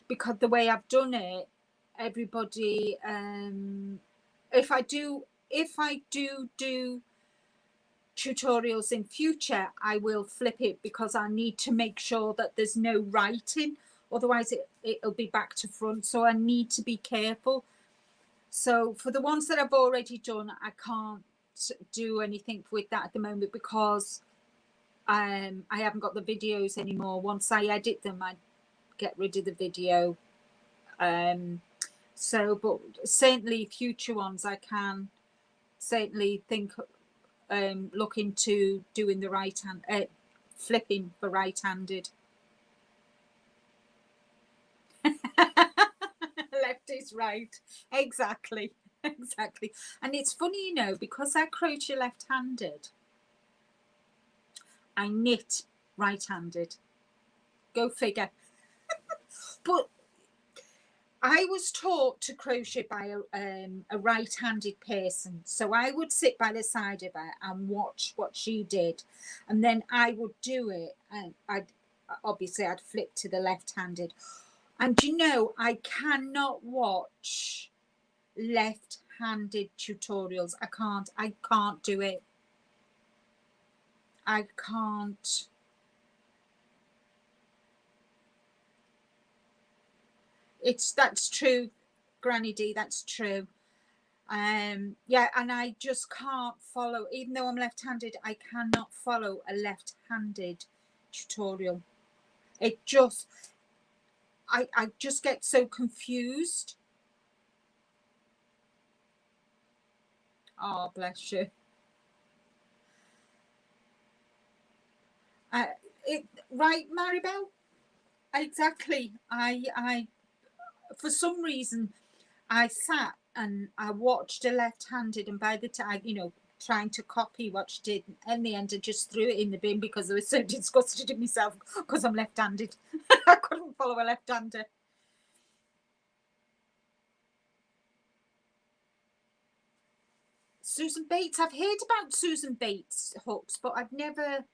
because the way I've done it, everybody, if I do tutorials in future, I will flip it, because I need to make sure that there's no writing, otherwise it'll be back to front, so I need to be careful. So for the ones that I've already done, I can't do anything with that at the moment, because I haven't got the videos anymore. Once I edit them, I get rid of the video. So, but certainly future ones I can certainly think, look into doing the right hand, flipping for right-handed. Left is right, exactly. Exactly. And it's funny, you know, because I crochet left-handed, I knit right-handed. Go figure. But I was taught to crochet by a right-handed person, so I would sit by the side of her and watch what she did, and then I would do it, and I'd flip to the left-handed. And you know, I cannot watch left-handed tutorials. I can't do it. I can't. That's true, Granny D, that's true. Yeah, and I just can't follow, even though I'm left-handed, I cannot follow a left-handed tutorial. It just, I just get so confused. Oh, bless you. Right, Maribel? Exactly. I for some reason, I sat and I watched a left-handed, and by the time, you know, trying to copy what she did, in the end I just threw it in the bin because I was so disgusted in myself because I'm left-handed. I couldn't follow a left-hander. Susan Bates, I've heard about Susan Bates hooks, but I've never,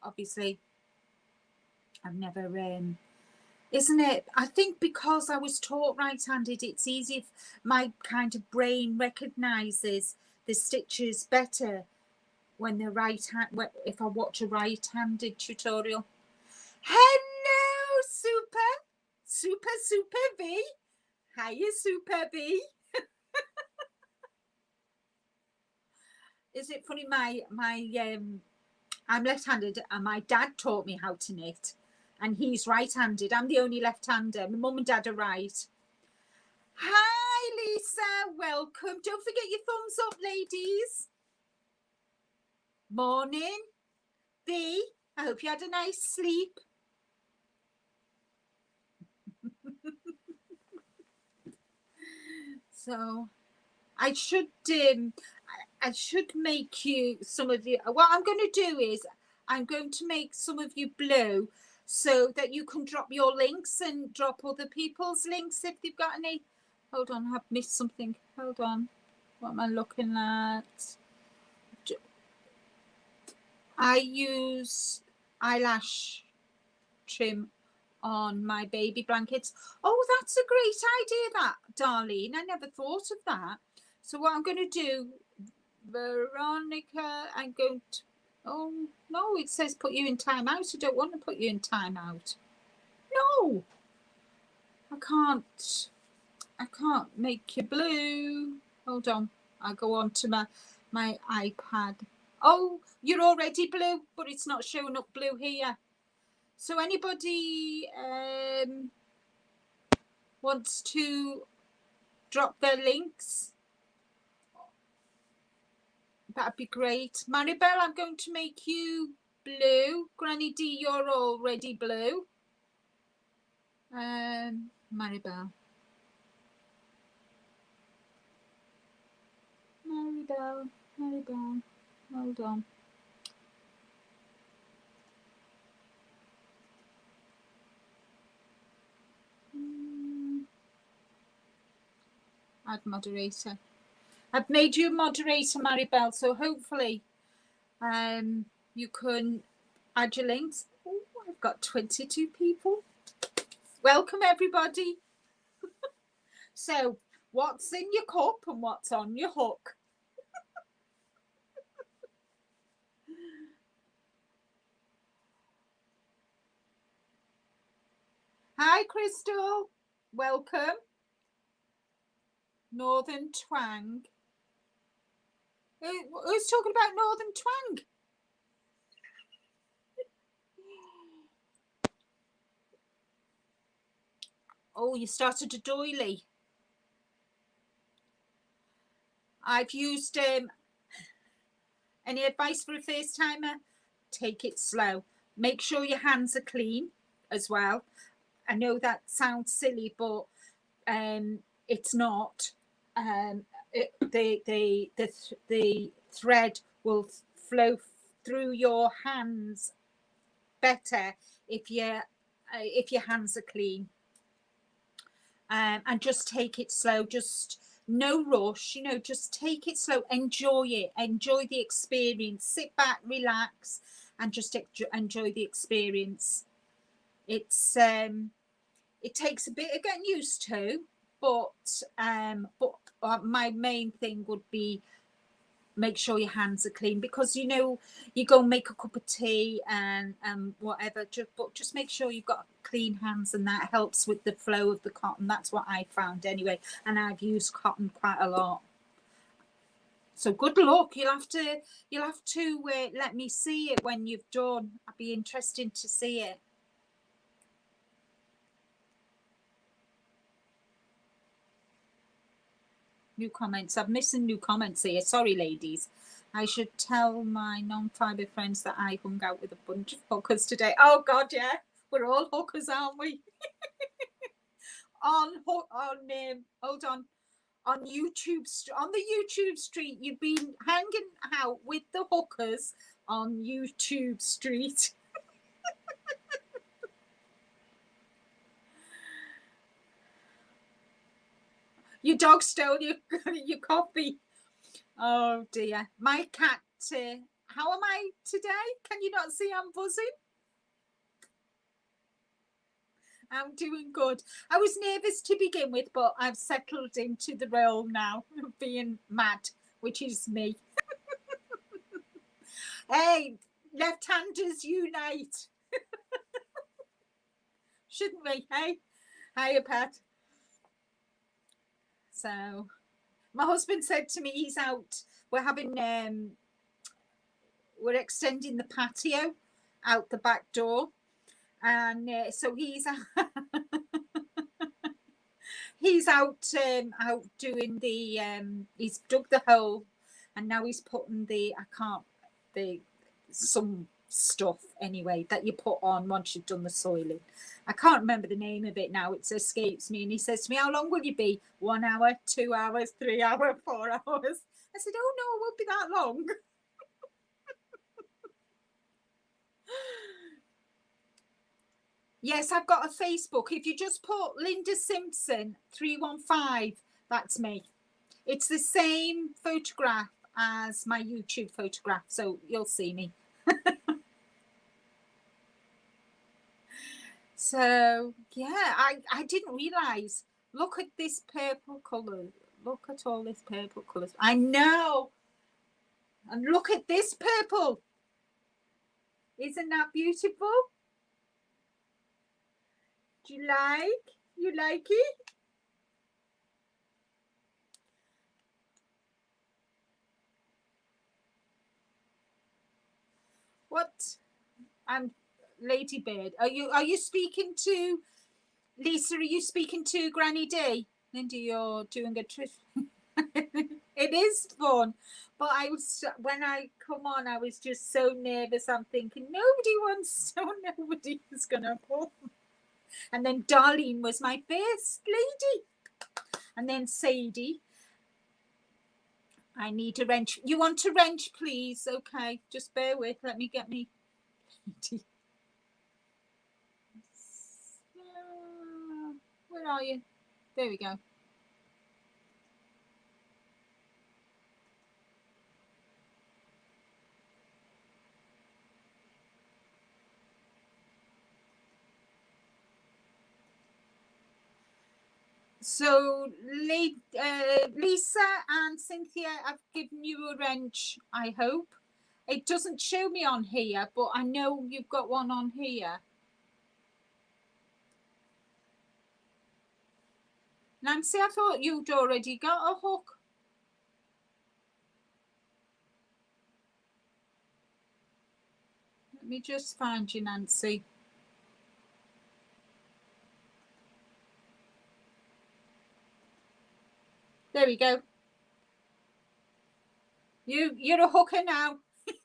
obviously, I've never, isn't it? I think because I was taught right-handed, it's easy if my kind of brain recognises the stitches better when they're right-hand, if I watch a right-handed tutorial. Hello, Super V. Hiya, Super V. Is it funny? I'm left-handed, and my dad taught me how to knit, and he's right-handed. I'm the only left-hander. My mum and dad are right. Hi, Lisa. Welcome. Don't forget your thumbs up, ladies. Morning, B. I hope you had a nice sleep. So I should make you some of you. What I'm going to do is I'm going to make some of you blue, so that you can drop your links and drop other people's links if they've got any. Hold on, I've missed something. Hold on. What am I looking at? I use eyelash trim on my baby blankets. Oh, that's a great idea, that, Darlene. I never thought of that. So what I'm going to do, Veronica, I'm going to, oh, no, it says put you in timeout. I don't want to put you in timeout. No, I can't make you blue. Hold on. I'll go on to my iPad. Oh, you're already blue, but it's not showing up blue here. So anybody wants to drop their links, that'd be great. Maribel, I'm going to make you blue. Granny D, you're already blue. Maribel. Maribel, Maribel, hold on. Add moderator. I've made you a moderator, Maribel, so hopefully you can add your links. Oh, I've got 22 people. Welcome, everybody. So, what's in your cup and what's on your hook? Hi, Crystal. Welcome. Northern Twang. Who's talking about Northern Twang? Oh, you started a doily. I've used any advice for a first timer? Take it slow. Make sure your hands are clean as well. I know that sounds silly, but it's not. The thread will flow through your hands better if your hands are clean. And just take it slow. Just no rush. You know, just take it slow. Enjoy it. Enjoy the experience. Sit back, relax, and just enjoy the experience. It's it takes a bit of getting used to, but my main thing would be make sure your hands are clean, because you know you go make a cup of tea and whatever, but just make sure you've got clean hands, and that helps with the flow of the cotton. That's what I found anyway, and I've used cotton quite a lot. So good luck. You'll have to let me see it when you've done. I'd be interested to see it. New comments. I'm missing new comments here. Sorry, ladies. I should tell my non-fibre friends that I hung out with a bunch of hookers today. Oh, God, yeah. We're all hookers, aren't we? Hold on. On YouTube, on the YouTube street, you've been hanging out with the hookers on YouTube street. Your dog stole your coffee. Oh dear. My cat, how am I today? Can you not see I'm buzzing? I'm doing good. I was nervous to begin with, but I've settled into the role now of being mad, which is me. Hey, left-handers unite. Shouldn't we? Hey, hiya, Pat. So my husband said to me, he's out. We're having we're extending the patio out the back door, and so he's he's out doing the he's dug the hole, and now he's putting some stuff anyway that you put on once you've done the soiling. I can't remember the name of it now, it escapes me. And he says to me, how long will you be? 1 hour, 2 hours, 3 hours, 4 hours? I said, oh no, it won't be that long. Yes, I've got a Facebook. If you just put Linda Simpson 315, that's me. It's the same photograph as my YouTube photograph, so you'll see me. So yeah, I didn't realize. Look at this purple color. Look at all this purple colors. I know. And look at this purple. Isn't that beautiful? Do you like? You like it? What? I'm Ladybird. Are you speaking to Lisa? Are you speaking to Granny D? Linda, you're doing a trip. It is fun, but when I come on, I was just so nervous. I'm thinking nobody is gonna pull. And then Darlene was my first lady, and then Sadie, I need a wrench. You want a wrench, please? Okay, just bear with. Let me get me. Where are you? There we go. So Lisa and Cynthia, I've given you a wrench, I hope. It doesn't show me on here, but I know you've got one on here. Nancy, I thought you'd already got a hook. Let me just find you, Nancy. There we go. You're a hooker now.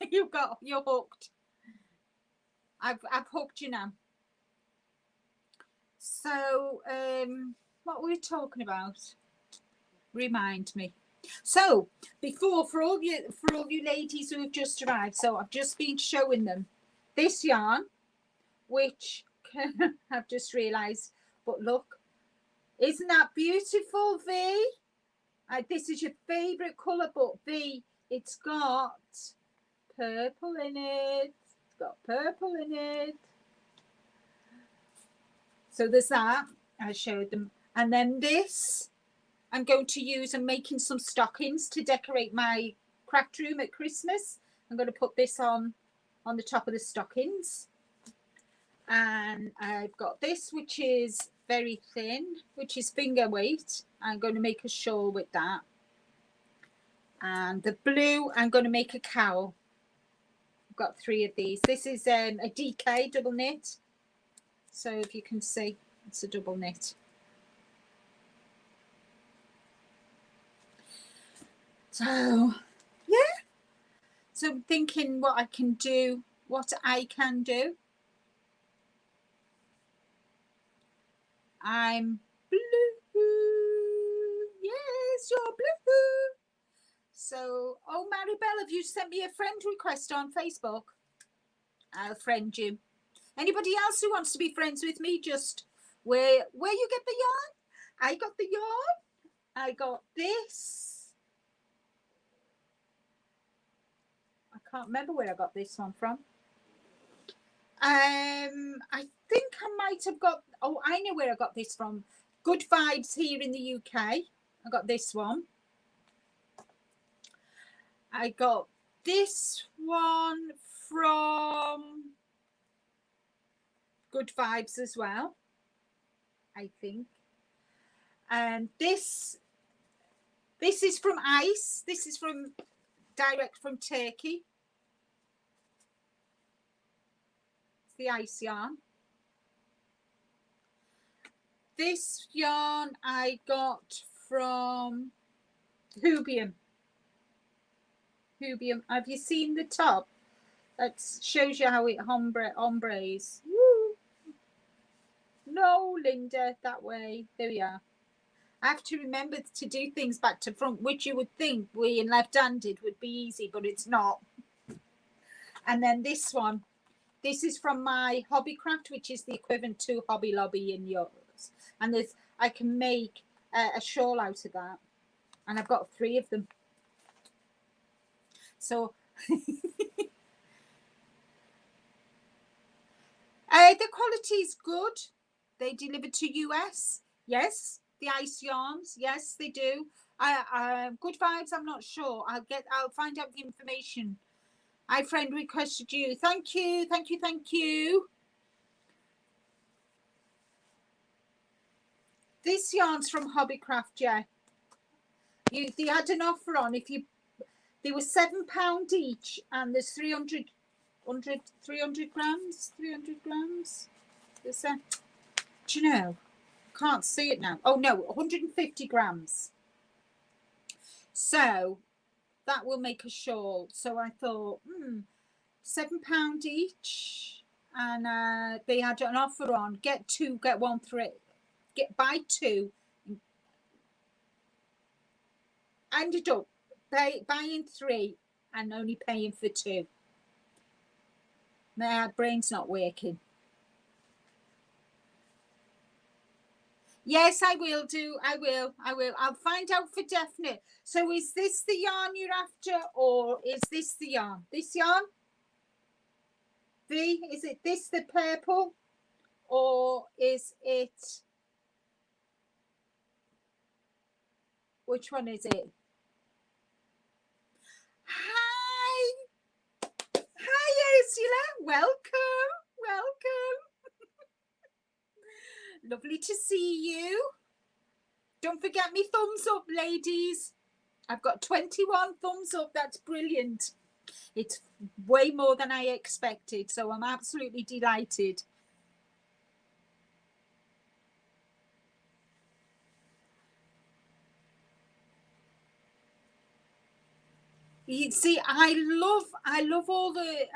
You're hooked. I've hooked you now. So what were we talking about? Remind me. So before, for all you ladies who have just arrived, so I've just been showing them this yarn, which I've just realized, but look, isn't that beautiful, V? This is your favorite color, but V, it's got purple in it. It's got purple in it. So there's that. I showed them. And then this I'm going to use. I'm making some stockings to decorate my craft room at Christmas. I'm going to put this on the top of the stockings. And I've got this, which is very thin, which is finger weight. I'm going to make a shawl with that. And the blue, I'm going to make a cowl. I've got 3 of these. This is a DK double knit. So if you can see, it's a double knit. So yeah, so I'm thinking what I can do. I'm blue. Yes, you're blue. So, oh, Maribel, have you sent me a friend request on Facebook? I'll friend you. Anybody else who wants to be friends with me, just where you get the yarn? I got the yarn. I got this. I can't remember where I got this one from. I think I might have got, oh, I know where I got this from. Good Vibes here in the UK. I got this one. I got this one from Good Vibes as well, I think. And this is from Ice. This is from direct from Turkey. It's the Ice yarn. This yarn I got from Hubium. Have you seen the top? That shows you how it ombres. Woo. No, Linda, that way. There we are. I have to remember to do things back to front, which you would think being left-handed would be easy, but it's not. And then this one, this is from my Hobbycraft, which is the equivalent to Hobby Lobby in yours. And I can make a shawl out of that. And I've got 3 of them. So the quality is good. They deliver to US. Yes, the Ice yarns. Yes, they do. Good Vibes. I'm not sure. I'll find out the information. I friend requested you. Thank you. Thank you. Thank you. This yarn's from Hobbycraft. Yeah. They had an offer on. They were £7 each, and there's 300 grams. 300 grams. Is that? Do you know? Can't see it now. Oh no, 150 grams. So that will make a shawl. So I thought, £7 each, and they had an offer on get 2, get 1 free. Buy 2. I ended up buying 3 and only paying for 2. My brain's not working. Yes, I will do. I will. I'll find out for definite. So is this the yarn you're after, or is this the yarn? This yarn? V, is it this the purple? Or is it, which one is it? Hi. Hi, Ursula. Welcome. Welcome. Lovely to see you. Don't forget me thumbs up, ladies. I've got 21 thumbs up. That's brilliant. It's way more than I expected, so I'm absolutely delighted. You see, I love all the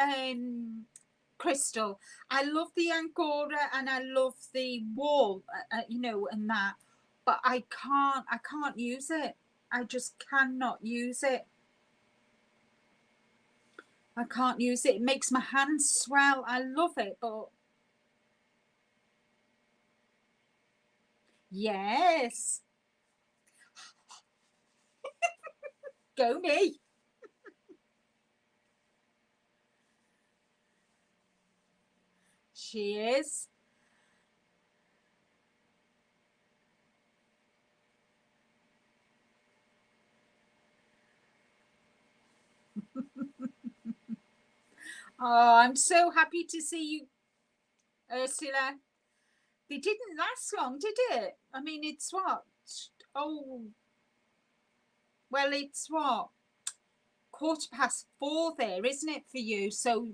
crystal. I love the angora and I love the wool, you know, and that. But I can't use it. I just cannot use it. I can't use it. It makes my hands swell. I love it, but yes. Go me. She is. Oh, I'm so happy to see you, Ursula. They didn't last long, did it? I mean, it's what? Oh, well, it's what? 4:15 there, isn't it, for you? So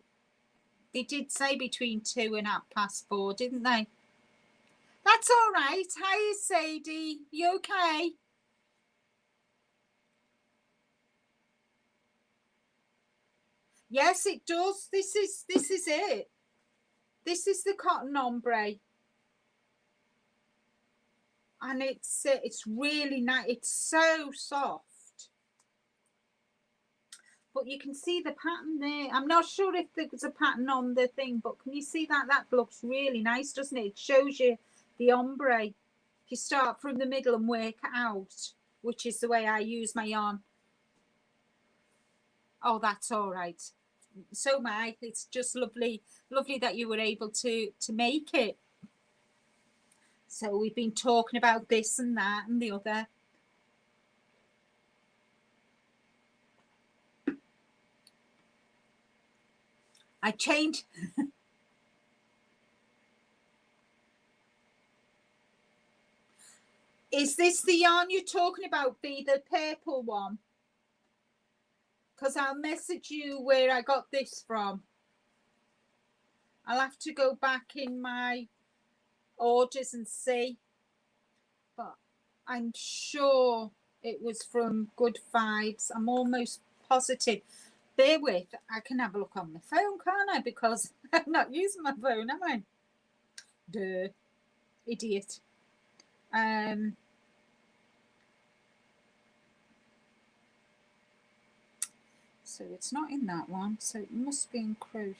they did say between 2 and 4:30, didn't they? That's all right. Hi, Sadie. You okay? Yes, it does. This is it. This is the cotton ombre, and it's really nice. It's so soft. But you can see the pattern there. I'm not sure if there's a pattern on the thing, but can you see that? That looks really nice, doesn't it? It shows you the ombre. If you start from the middle and work out, which is the way I use my yarn. Oh, that's all right. So am I. It's just lovely that you were able to make it. So we've been talking about this and that and the other. I changed. Is this the yarn you're talking about, B, the purple one? Because I'll message you where I got this from. I'll have to go back in my orders and see. But I'm sure it was from Good Vibes. I'm almost positive. Bear with, I can have a look on my phone, can't I? Because I'm not using my phone, am I? Duh. Idiot. So it's not in that one, so it must be in Crochet.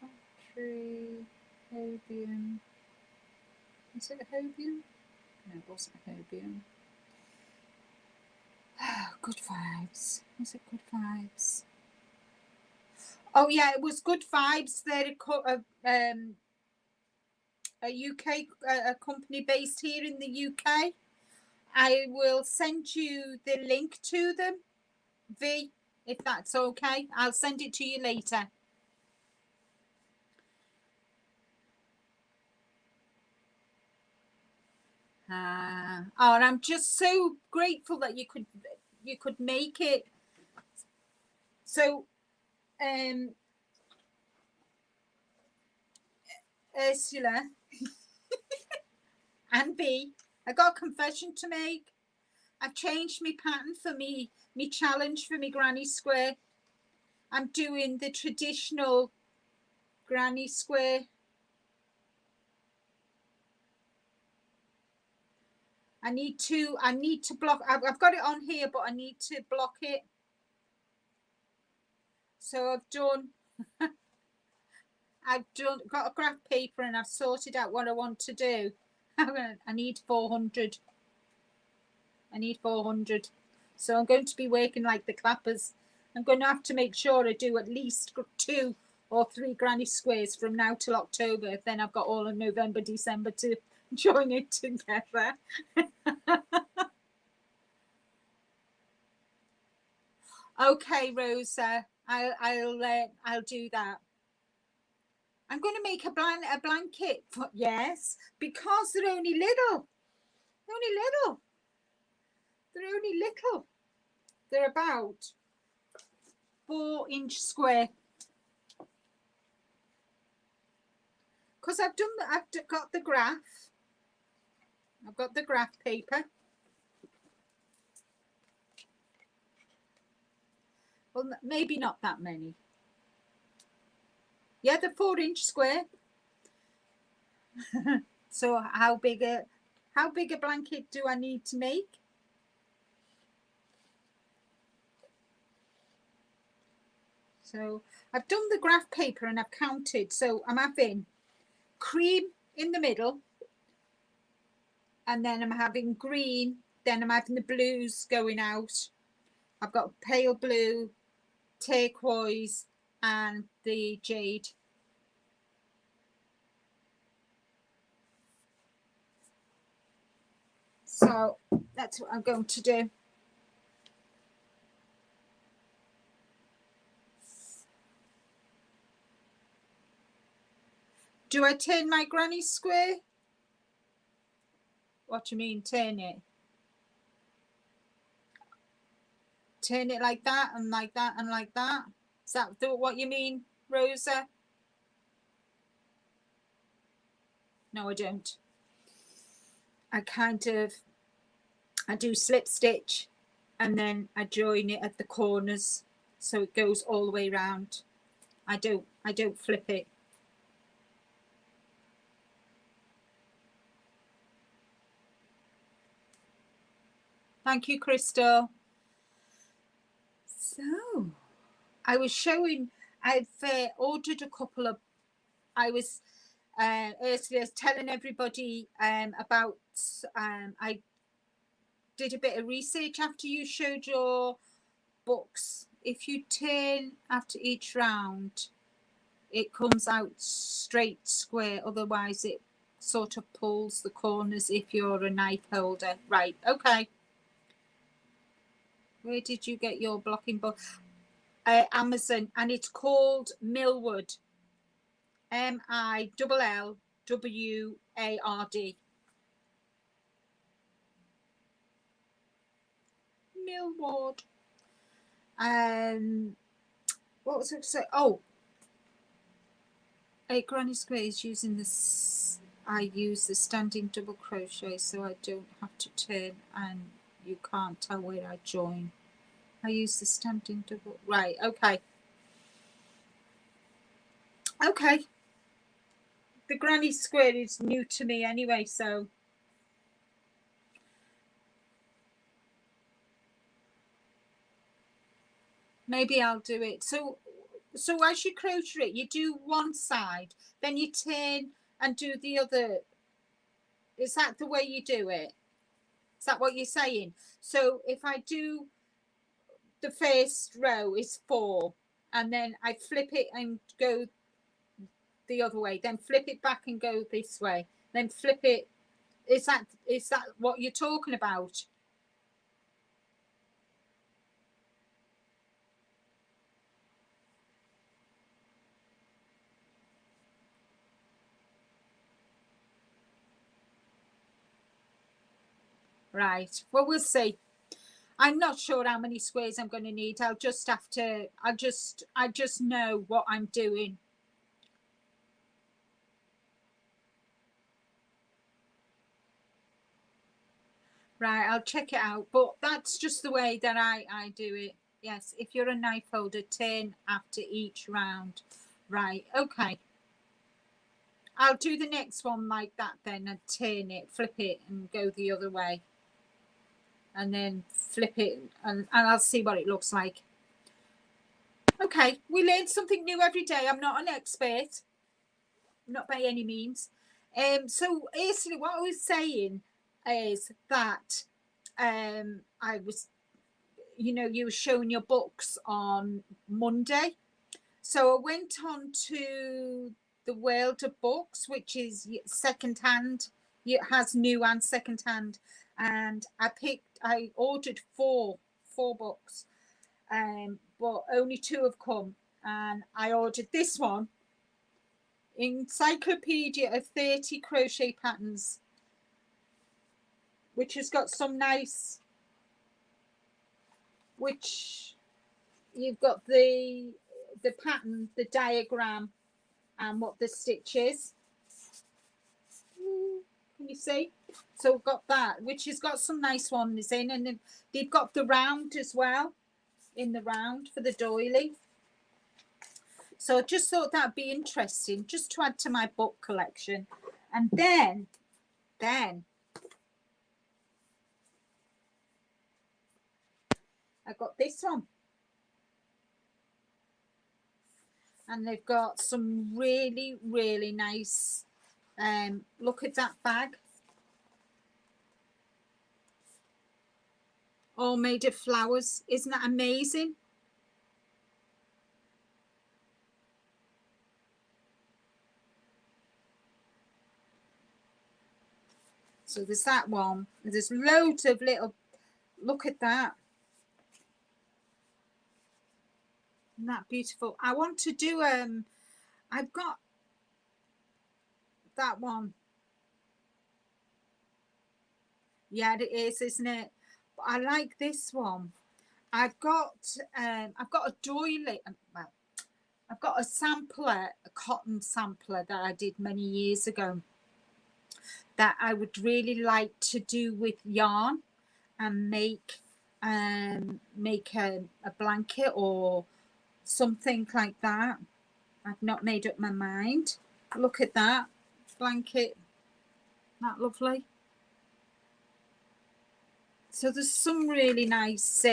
Factory, Hobium. Is it a Hobium? No, it wasn't a Hobium. Good Vibes. Was it Good Vibes? Oh yeah, it was Good Vibes. They're a UK a company based here in the UK. I will send you the link to them, V, if that's okay. I'll send it to you later. Oh, and I'm just so grateful that you could make it. So, Ursula and B, I got a confession to make. I've changed my pattern for me challenge for me granny square. I'm doing the traditional granny square. I need to block. I've got it on here, but I need to block it. So got a graph paper, and I've sorted out what I want to do. I need 400. I need 400. So I'm going to be working like the clappers. I'm going to have to make sure I do at least 2 or 3 granny squares from now till October. Then I've got all of November, December to join it together. Okay, Rosa, I'll do that. I'm going to make a blanket for, yes, because they're only little. They're only little. They're only little. They're about 4-inch square. Because I've got the graph. I've got the graph paper. Well, maybe not that many. Yeah, the 4-inch square. So how big a blanket do I need to make? So I've done the graph paper and I've counted. So I'm having cream in the middle, and then I'm having green, then I'm having the blues going out. I've got pale blue, turquoise, and the jade. So that's what I'm going to do. Do I turn my granny square? What do you mean, turn it? Turn it like that and like that and like that? Is that what you mean, Rosa? No, I don't. I do slip stitch and then I join it at the corners so it goes all the way around. I don't flip it. Thank you, Crystal. So I was showing, I've ordered a couple of, I was Ursula's telling everybody about, I did a bit of research after you showed your books. If you turn after each round, it comes out straight square, otherwise it sort of pulls the corners if you're a knife holder. Right, okay. Where did you get your blocking book? Amazon, and it's called Millward. Millward. Millward. What was I going to say? Oh, a granny square is using this. I use the standing double crochet so I don't have to turn and you can't tell where I join. I use the standing double. Right, okay. Okay. The granny square is new to me anyway, so maybe I'll do it. So as you crochet it, you do one side, then you turn and do the other. Is that the way you do it? Is that what you're saying? So if I do the first row is 4, and then I flip it and go the other way, then flip it back and go this way, then flip it. Is that what you're talking about? Right, well, we'll see. I'm not sure how many squares I'm going to need. I'll just have to, I just know what I'm doing. Right, I'll check it out, but that's just the way that I do it. Yes, if you're a knife holder, turn after each round. Right, okay. I'll do the next one like that then, and turn it, flip it and go the other way. and then flip it, and I'll see what it looks like. Okay, we learn something new every day. I'm not an expert, not by any means. So basically what I was saying is that I was, you know, you were showing your books on Monday. So I went on to the World of Books, which is secondhand. It has new and secondhand. And I ordered four books, but only 2 have come. And I ordered this one, Encyclopedia of 30 Crochet Patterns, which has got some nice, which you've got the pattern, the diagram, and what the stitch is. Can you see? So we've got that, which has got some nice ones in, and then they've got the round as well, in the round for the doily. So I just thought that'd be interesting, just to add to my book collection. And then I got this one. And they've got some really, really nice, look at that bag. All made of flowers. Isn't that amazing? So there's that one. There's loads of little, look at that. Isn't that beautiful? I want to do, I've got that one. Yeah, it is, isn't it? But I like this one. I've got a doily. Well, I've got a sampler, a cotton sampler that I did many years ago, that I would really like to do with yarn and make a blanket or something like that. I've not made up my mind. Look at that blanket. Isn't that lovely? So there's some really nice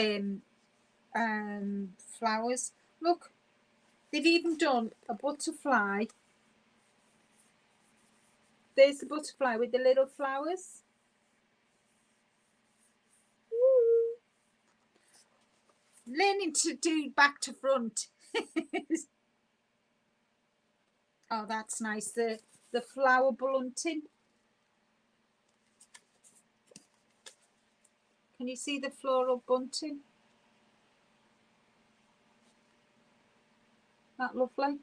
flowers. Look, they've even done a butterfly. There's the butterfly with the little flowers. Woo. Learning to do back to front. Oh, that's nice. The flower blunting. Can you see the floral bunting? That lovely.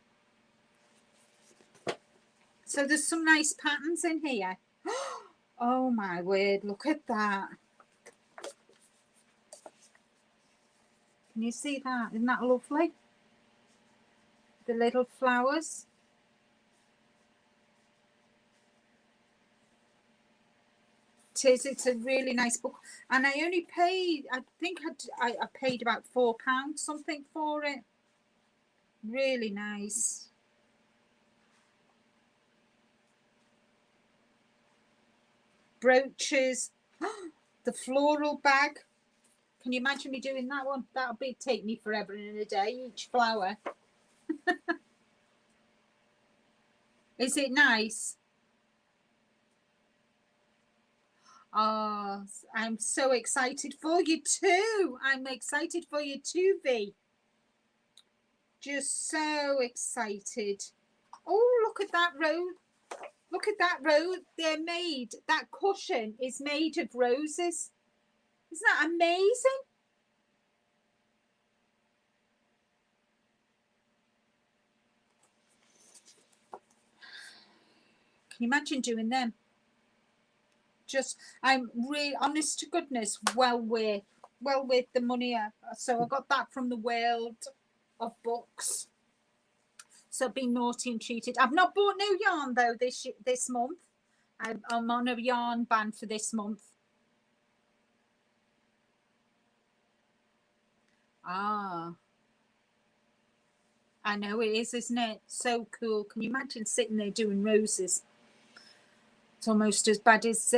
So there's some nice patterns in here. Oh my word, look at that. Can you see that? Isn't that lovely? The little flowers. It's a really nice book, and I only paid, I think I paid about £4 something for it. Really nice. Brooches. The floral bag. Can you imagine me doing that one? That'll take me forever and a day, each flower. Is it nice? Oh, I'm so excited for you too. I'm excited for you too, V. Just so excited. Oh, look at that rose. Look at that rose. That cushion is made of roses. Isn't that amazing? Can you imagine doing them? I'm really, honest to goodness, well worth the money. So I got that from the World of Books. So I've been naughty and cheated. I've not bought no yarn though this month. I'm on a yarn ban for this month. Ah, I know it is, isn't it? So cool. Can you imagine sitting there doing roses? It's almost as bad as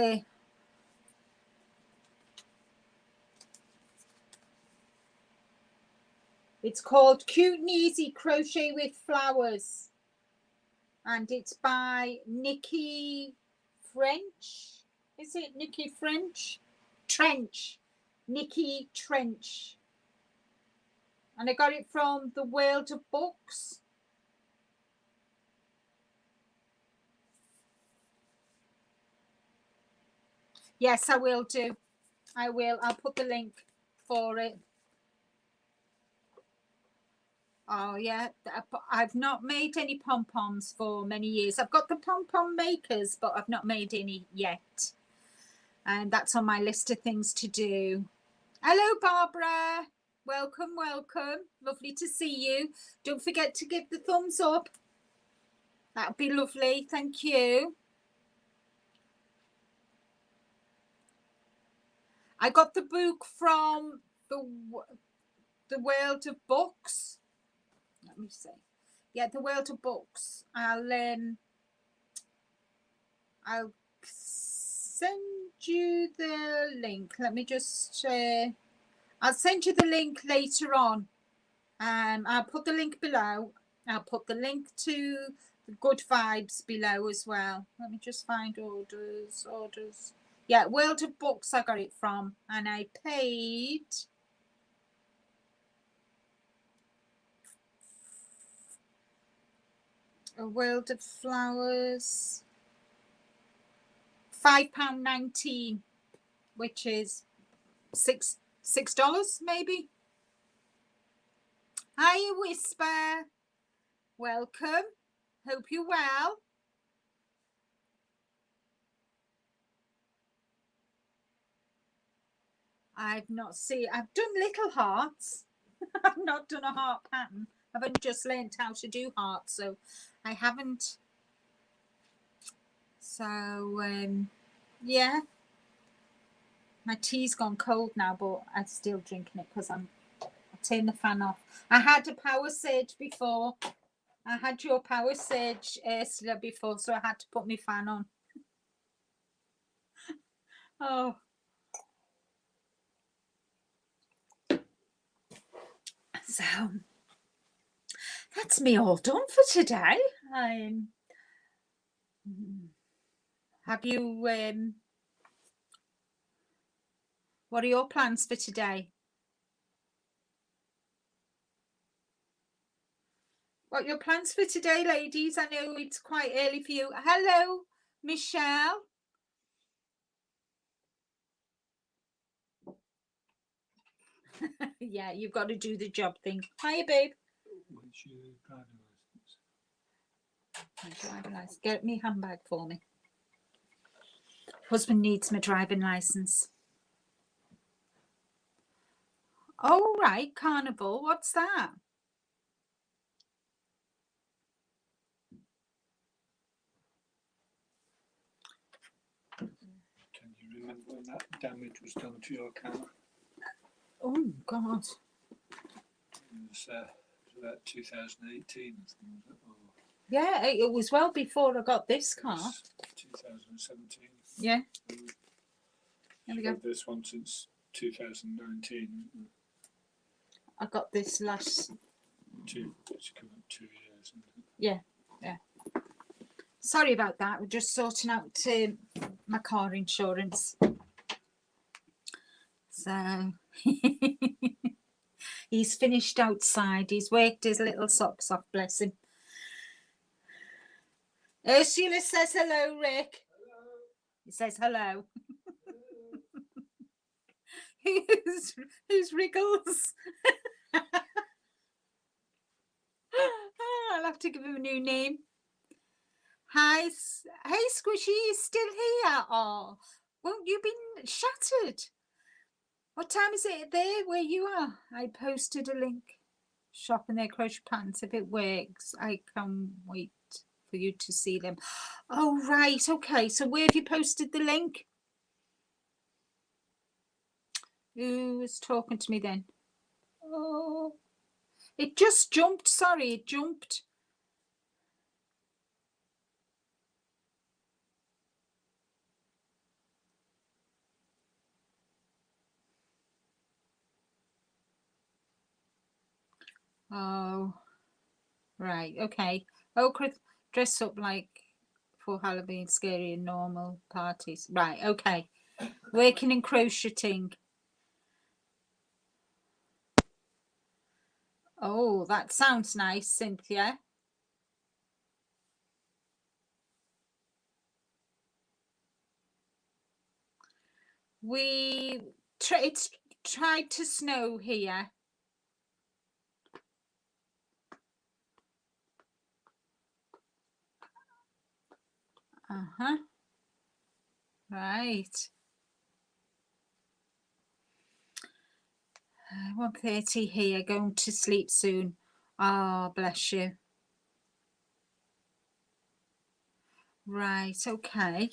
It's called Cute and Easy Crochet with Flowers. And it's by Nikki French. Is it Nikki French? Trench. Nikki Trench. And I got it from the World of Books. Yes, I will do. I will. I'll put the link for it. Oh, yeah. I've not made any pom-poms for many years. I've got the pom-pom makers, but I've not made any yet. And that's on my list of things to do. Hello, Barbara. Welcome, welcome. Lovely to see you. Don't forget to give the thumbs up. That would be lovely. Thank you. I got the book from the World of Books. Let me see. Yeah, the World of Books. I'll send you the link. Let me just I'll send you the link later on. I'll put the link below. I'll put the link to the Good Vibes below as well. Let me just find orders. Yeah, World of Books I got it from, and I paid A World of Flowers £5.19, which is $6 maybe. Hi, Whisper. Welcome. Hope you're well. I've not seen. I've done little hearts. I've not done a heart pattern. I've only just learned how to do hearts, so I haven't. So yeah, my tea's gone cold now, but I'm still drinking it because I turned the fan off. I had a power surge before. I had your power surge, Ursula, before, so I had to put my fan on. Oh. So that's me all done for today. Have you what are your plans for today? What are your plans for today, ladies? I know it's quite early for you. Hello, Michelle. Yeah, you've got to do the job thing. Hiya, babe. What's your driving license? My driving license. Get me handbag for me. Husband needs my driving license. Oh, right, carnival. What's that? Can you remember when that damage was done to your car? Oh, God. It was about 2018, I think, was it? Or Yeah, it was well before I got this car. 2017. Yeah. There we go. This one since 2019. I got this last. It's come up 2 years. Isn't it? Yeah, yeah. Sorry about that. We're just sorting out my car insurance. So he's finished outside. He's worked his little socks off, bless him. Ursula says hello, Rick. Hello. He says hello. Who's Wriggles? I'll have to give him a new name. Hi, hey, Squishy, you still here? Oh, won't you be shattered? What time is it there where you are? I posted a link. Shop in their crochet pants. If it works, I can't wait for you to see them. Oh, right. Okay. So where have you posted the link? Who was talking to me then? Oh, it just jumped. Sorry, it jumped. Oh, right. Okay. Oh, dress up like for Halloween, scary and normal parties. Right. Okay. Working and crocheting. Oh, that sounds nice, Cynthia. It's tried to snow here. Uh-huh. Right. 1:30 here, going to sleep soon. Ah, oh, bless you. Right, okay.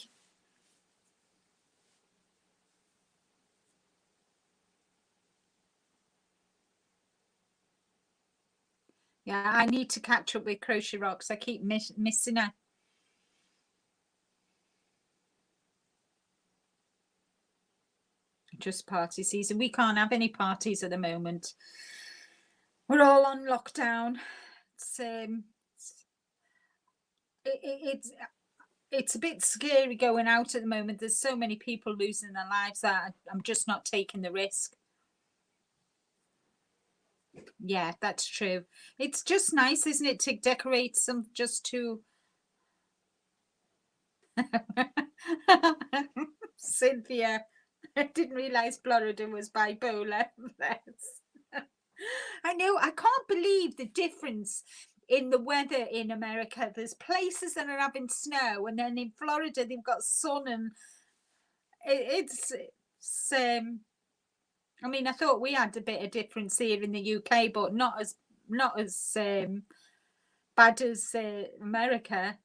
Yeah, I need to catch up with Crochet Rocks. I keep missing her. Just party season. We can't have any parties at the moment. We're all on lockdown. It's a bit scary going out at the moment. There's so many people losing their lives that I'm just not taking the risk. Yeah, that's true. It's just nice, isn't it, to decorate some just to Cynthia. I didn't realize Florida was bipolar. I know. I can't believe the difference in the weather in America. There's places that are having snow, and then in Florida they've got sun, and it's I mean, I thought we had a bit of difference here in the UK, but not as bad as America.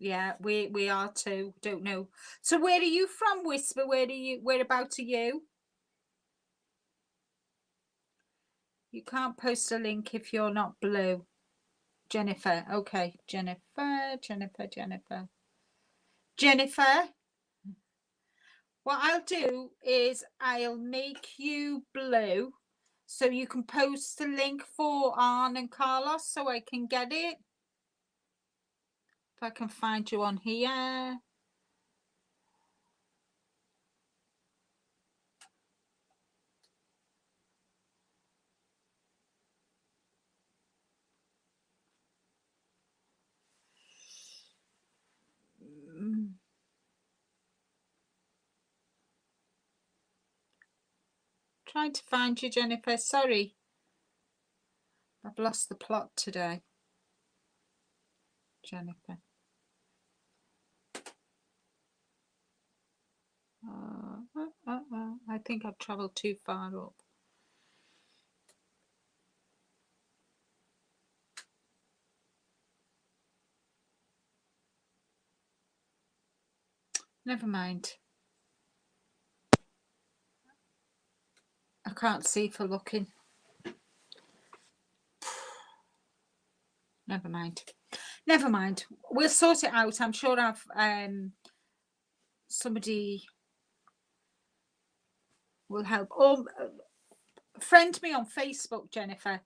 Yeah, we are too. Don't know. So where are you from, Whisper? Whereabout are you? You can't post a link if you're not blue. Jennifer. Okay, Jennifer. What I'll do is I'll make you blue so you can post the link for Arn and Carlos so I can get it. If I can find you on here. Trying to find you, Jennifer. Sorry. I've lost the plot today. Jennifer. I think I've travelled too far up. Never mind. I can't see for looking. Never mind. Never mind. We'll sort it out. I'm sure I've somebody will help. Or friend me on Facebook, Jennifer.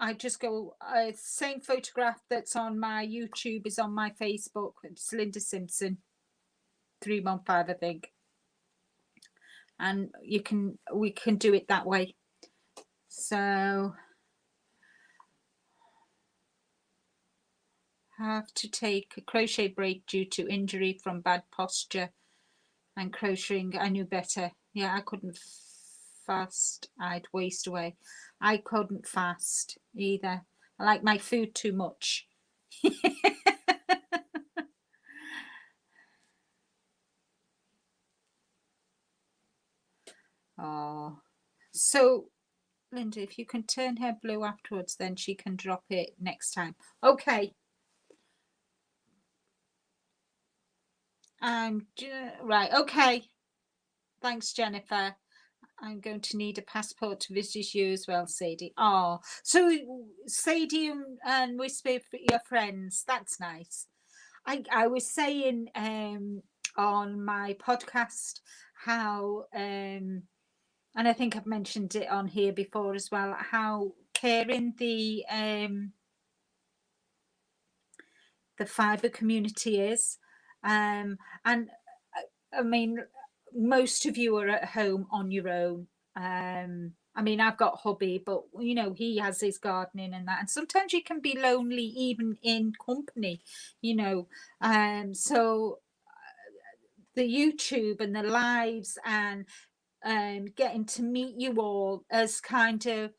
I just go, same photograph that's on my YouTube is on my Facebook. It's Linda Simpson, 315, I think. And we can do it that way. So have to take a crochet break due to injury from bad posture and crocheting. I knew better. Yeah, I couldn't fast. I'd waste away. I couldn't fast either. I like my food too much. Oh, so Linda, if you can turn her blue afterwards, then she can drop it next time. Okay. Right. Okay. Thanks, Jennifer. I'm going to need a passport to visit you as well, Sadie. Oh, so Sadie and Whisper for your friends. That's nice. I was saying on my podcast how and I think I've mentioned it on here before as well, how caring the fibre community is. And I mean, most of you are at home on your own. I mean, I've got hubby, but you know, he has his gardening and that, and sometimes you can be lonely even in company, you know. So the YouTube and the lives and getting to meet you all has kind of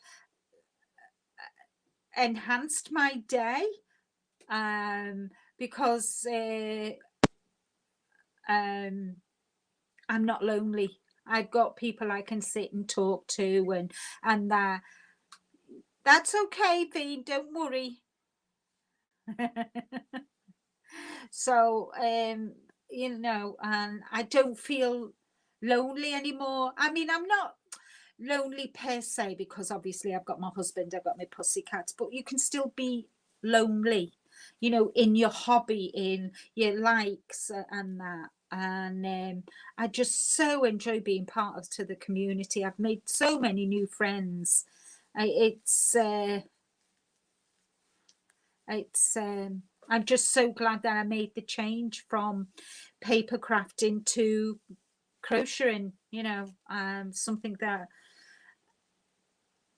enhanced my day, because I'm not lonely. I've got people I can sit and talk to, and that's okay, V. Don't worry. So you know, and I don't feel lonely anymore. I mean, I'm not lonely per se, because obviously I've got my husband, I've got my pussycats, but you can still be lonely, you know, in your hobby, in your likes, and that. And I just so enjoy being part of to the community. I've made so many new friends. It's I'm just so glad that I made the change from paper crafting to crocheting, you know. Something that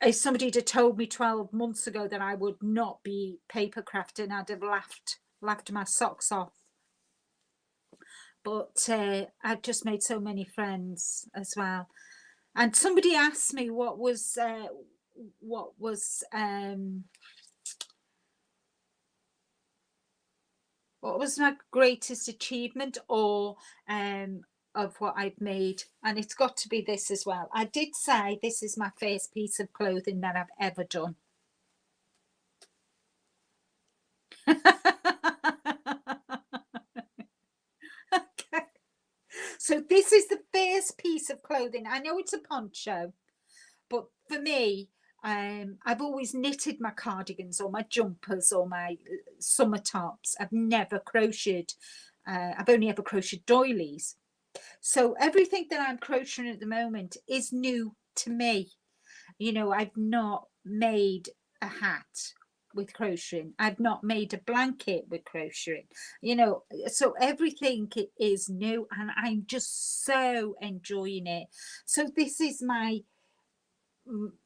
if somebody had told me 12 months ago that I would not be paper crafting, I'd have laughed my socks off. But I've just made so many friends as well. And somebody asked me what was my greatest achievement, or of what I've made, and it's got to be this as well. I did say this is my first piece of clothing that I've ever done. Okay. So this is the first piece of clothing. I know it's a poncho, but for me, I've always knitted my cardigans or my jumpers or my summer tops. I've never crocheted. I've only ever crocheted doilies. So everything that I'm crocheting at the moment is new to me. You know, I've not made a hat with crocheting. I've not made a blanket with crocheting. You know, so everything is new, and I'm just so enjoying it. So this is my,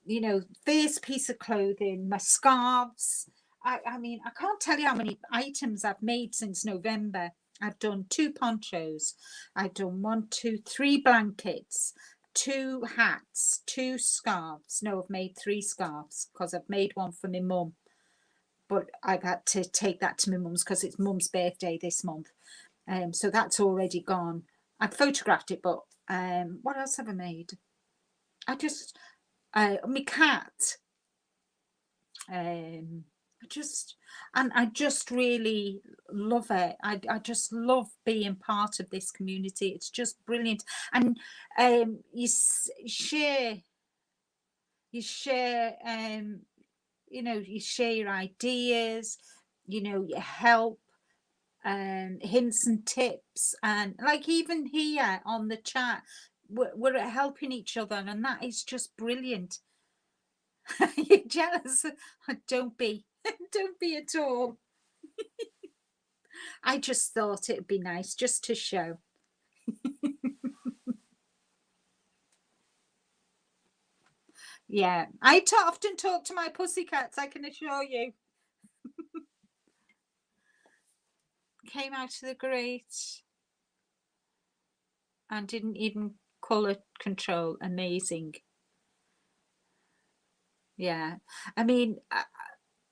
you know, first piece of clothing, my scarves. I mean, I can't tell you how many items I've made since November. I've done 2 ponchos. I've done 1, 2, 3 blankets, 2 hats, 2 scarves. No, I've made 3 scarves because I've made one for my mum. But I've had to take that to my mum's because it's mum's birthday this month. So that's already gone. I've photographed it, but what else have I made? I just my cat. I just really love it. I just love being part of this community. It's just brilliant. And you share you share you know, you share your ideas, you know, you help, hints and tips, and like even here on the chat, we're helping each other, and that is just brilliant. You're jealous? Don't be. Don't be at all. I just thought it would be nice just to show. Yeah, I often talk to my pussycats, I can assure you. Came out of the grate and didn't even colour control. Amazing. Yeah, I mean,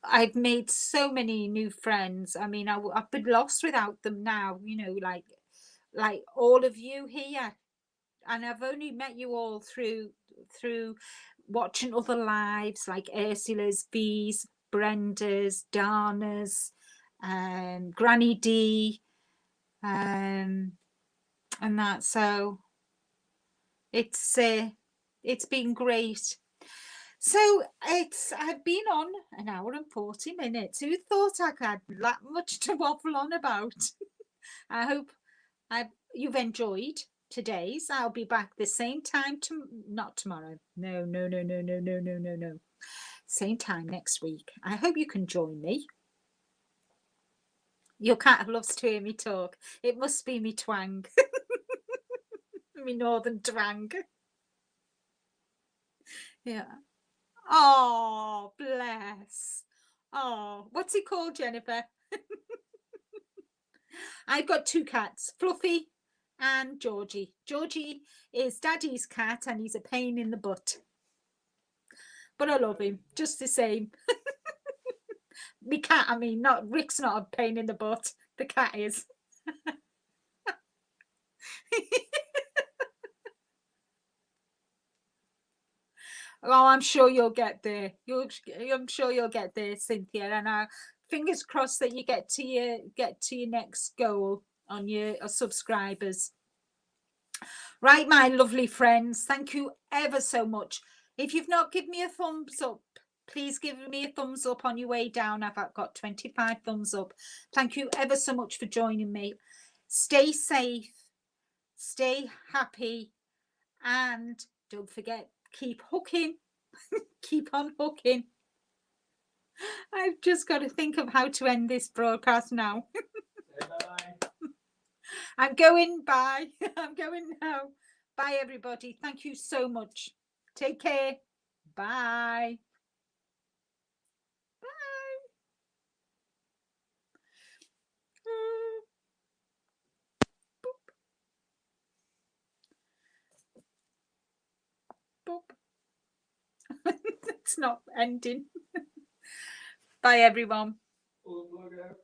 I've made so many new friends. I mean, I've been lost without them now, you know, like all of you here. And I've only met you all through watching other lives like Ursula's, V's, Brenda's, Dana's, Granny D, and that. So it's been great. So I've been on an hour and 40 minutes. Who thought I had that much to waffle on about? I hope you've enjoyed. today's. I'll be back the same time not tomorrow. No. Same time next week. I hope you can join me. Your cat loves to hear me talk. It must be me twang. Me northern twang. Yeah. Oh, bless. Oh, what's he called, Jennifer? I've got two cats, Fluffy and Georgie. Georgie is Daddy's cat and he's a pain in the butt. But I love him just the same. Me cat, I mean, not Rick's not a pain in the butt. The cat is. Oh, I'm sure you'll get there. I'm sure you'll get there, Cynthia. And fingers crossed that you get to your next goal on your subscribers. Right, my lovely friends, thank you ever so much. If you've not given me a thumbs up, please give me a thumbs up on your way down. I've got 25 thumbs up. Thank you ever so much for joining me. Stay safe, stay happy, and don't forget, keep hooking. Keep on hooking. I've just got to think of how to end this broadcast now. Bye-bye. I'm going. Bye. I'm going now. Bye, everybody. Thank you so much. Take care. Bye. Bye. Boop. Boop. It's not ending. Bye, everyone. Pull the plug out.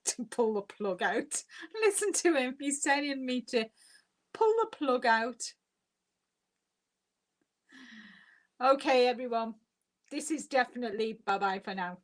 To pull the plug out. Listen to him. He's telling me to pull the plug out. Okay, everyone. This is definitely bye-bye for now.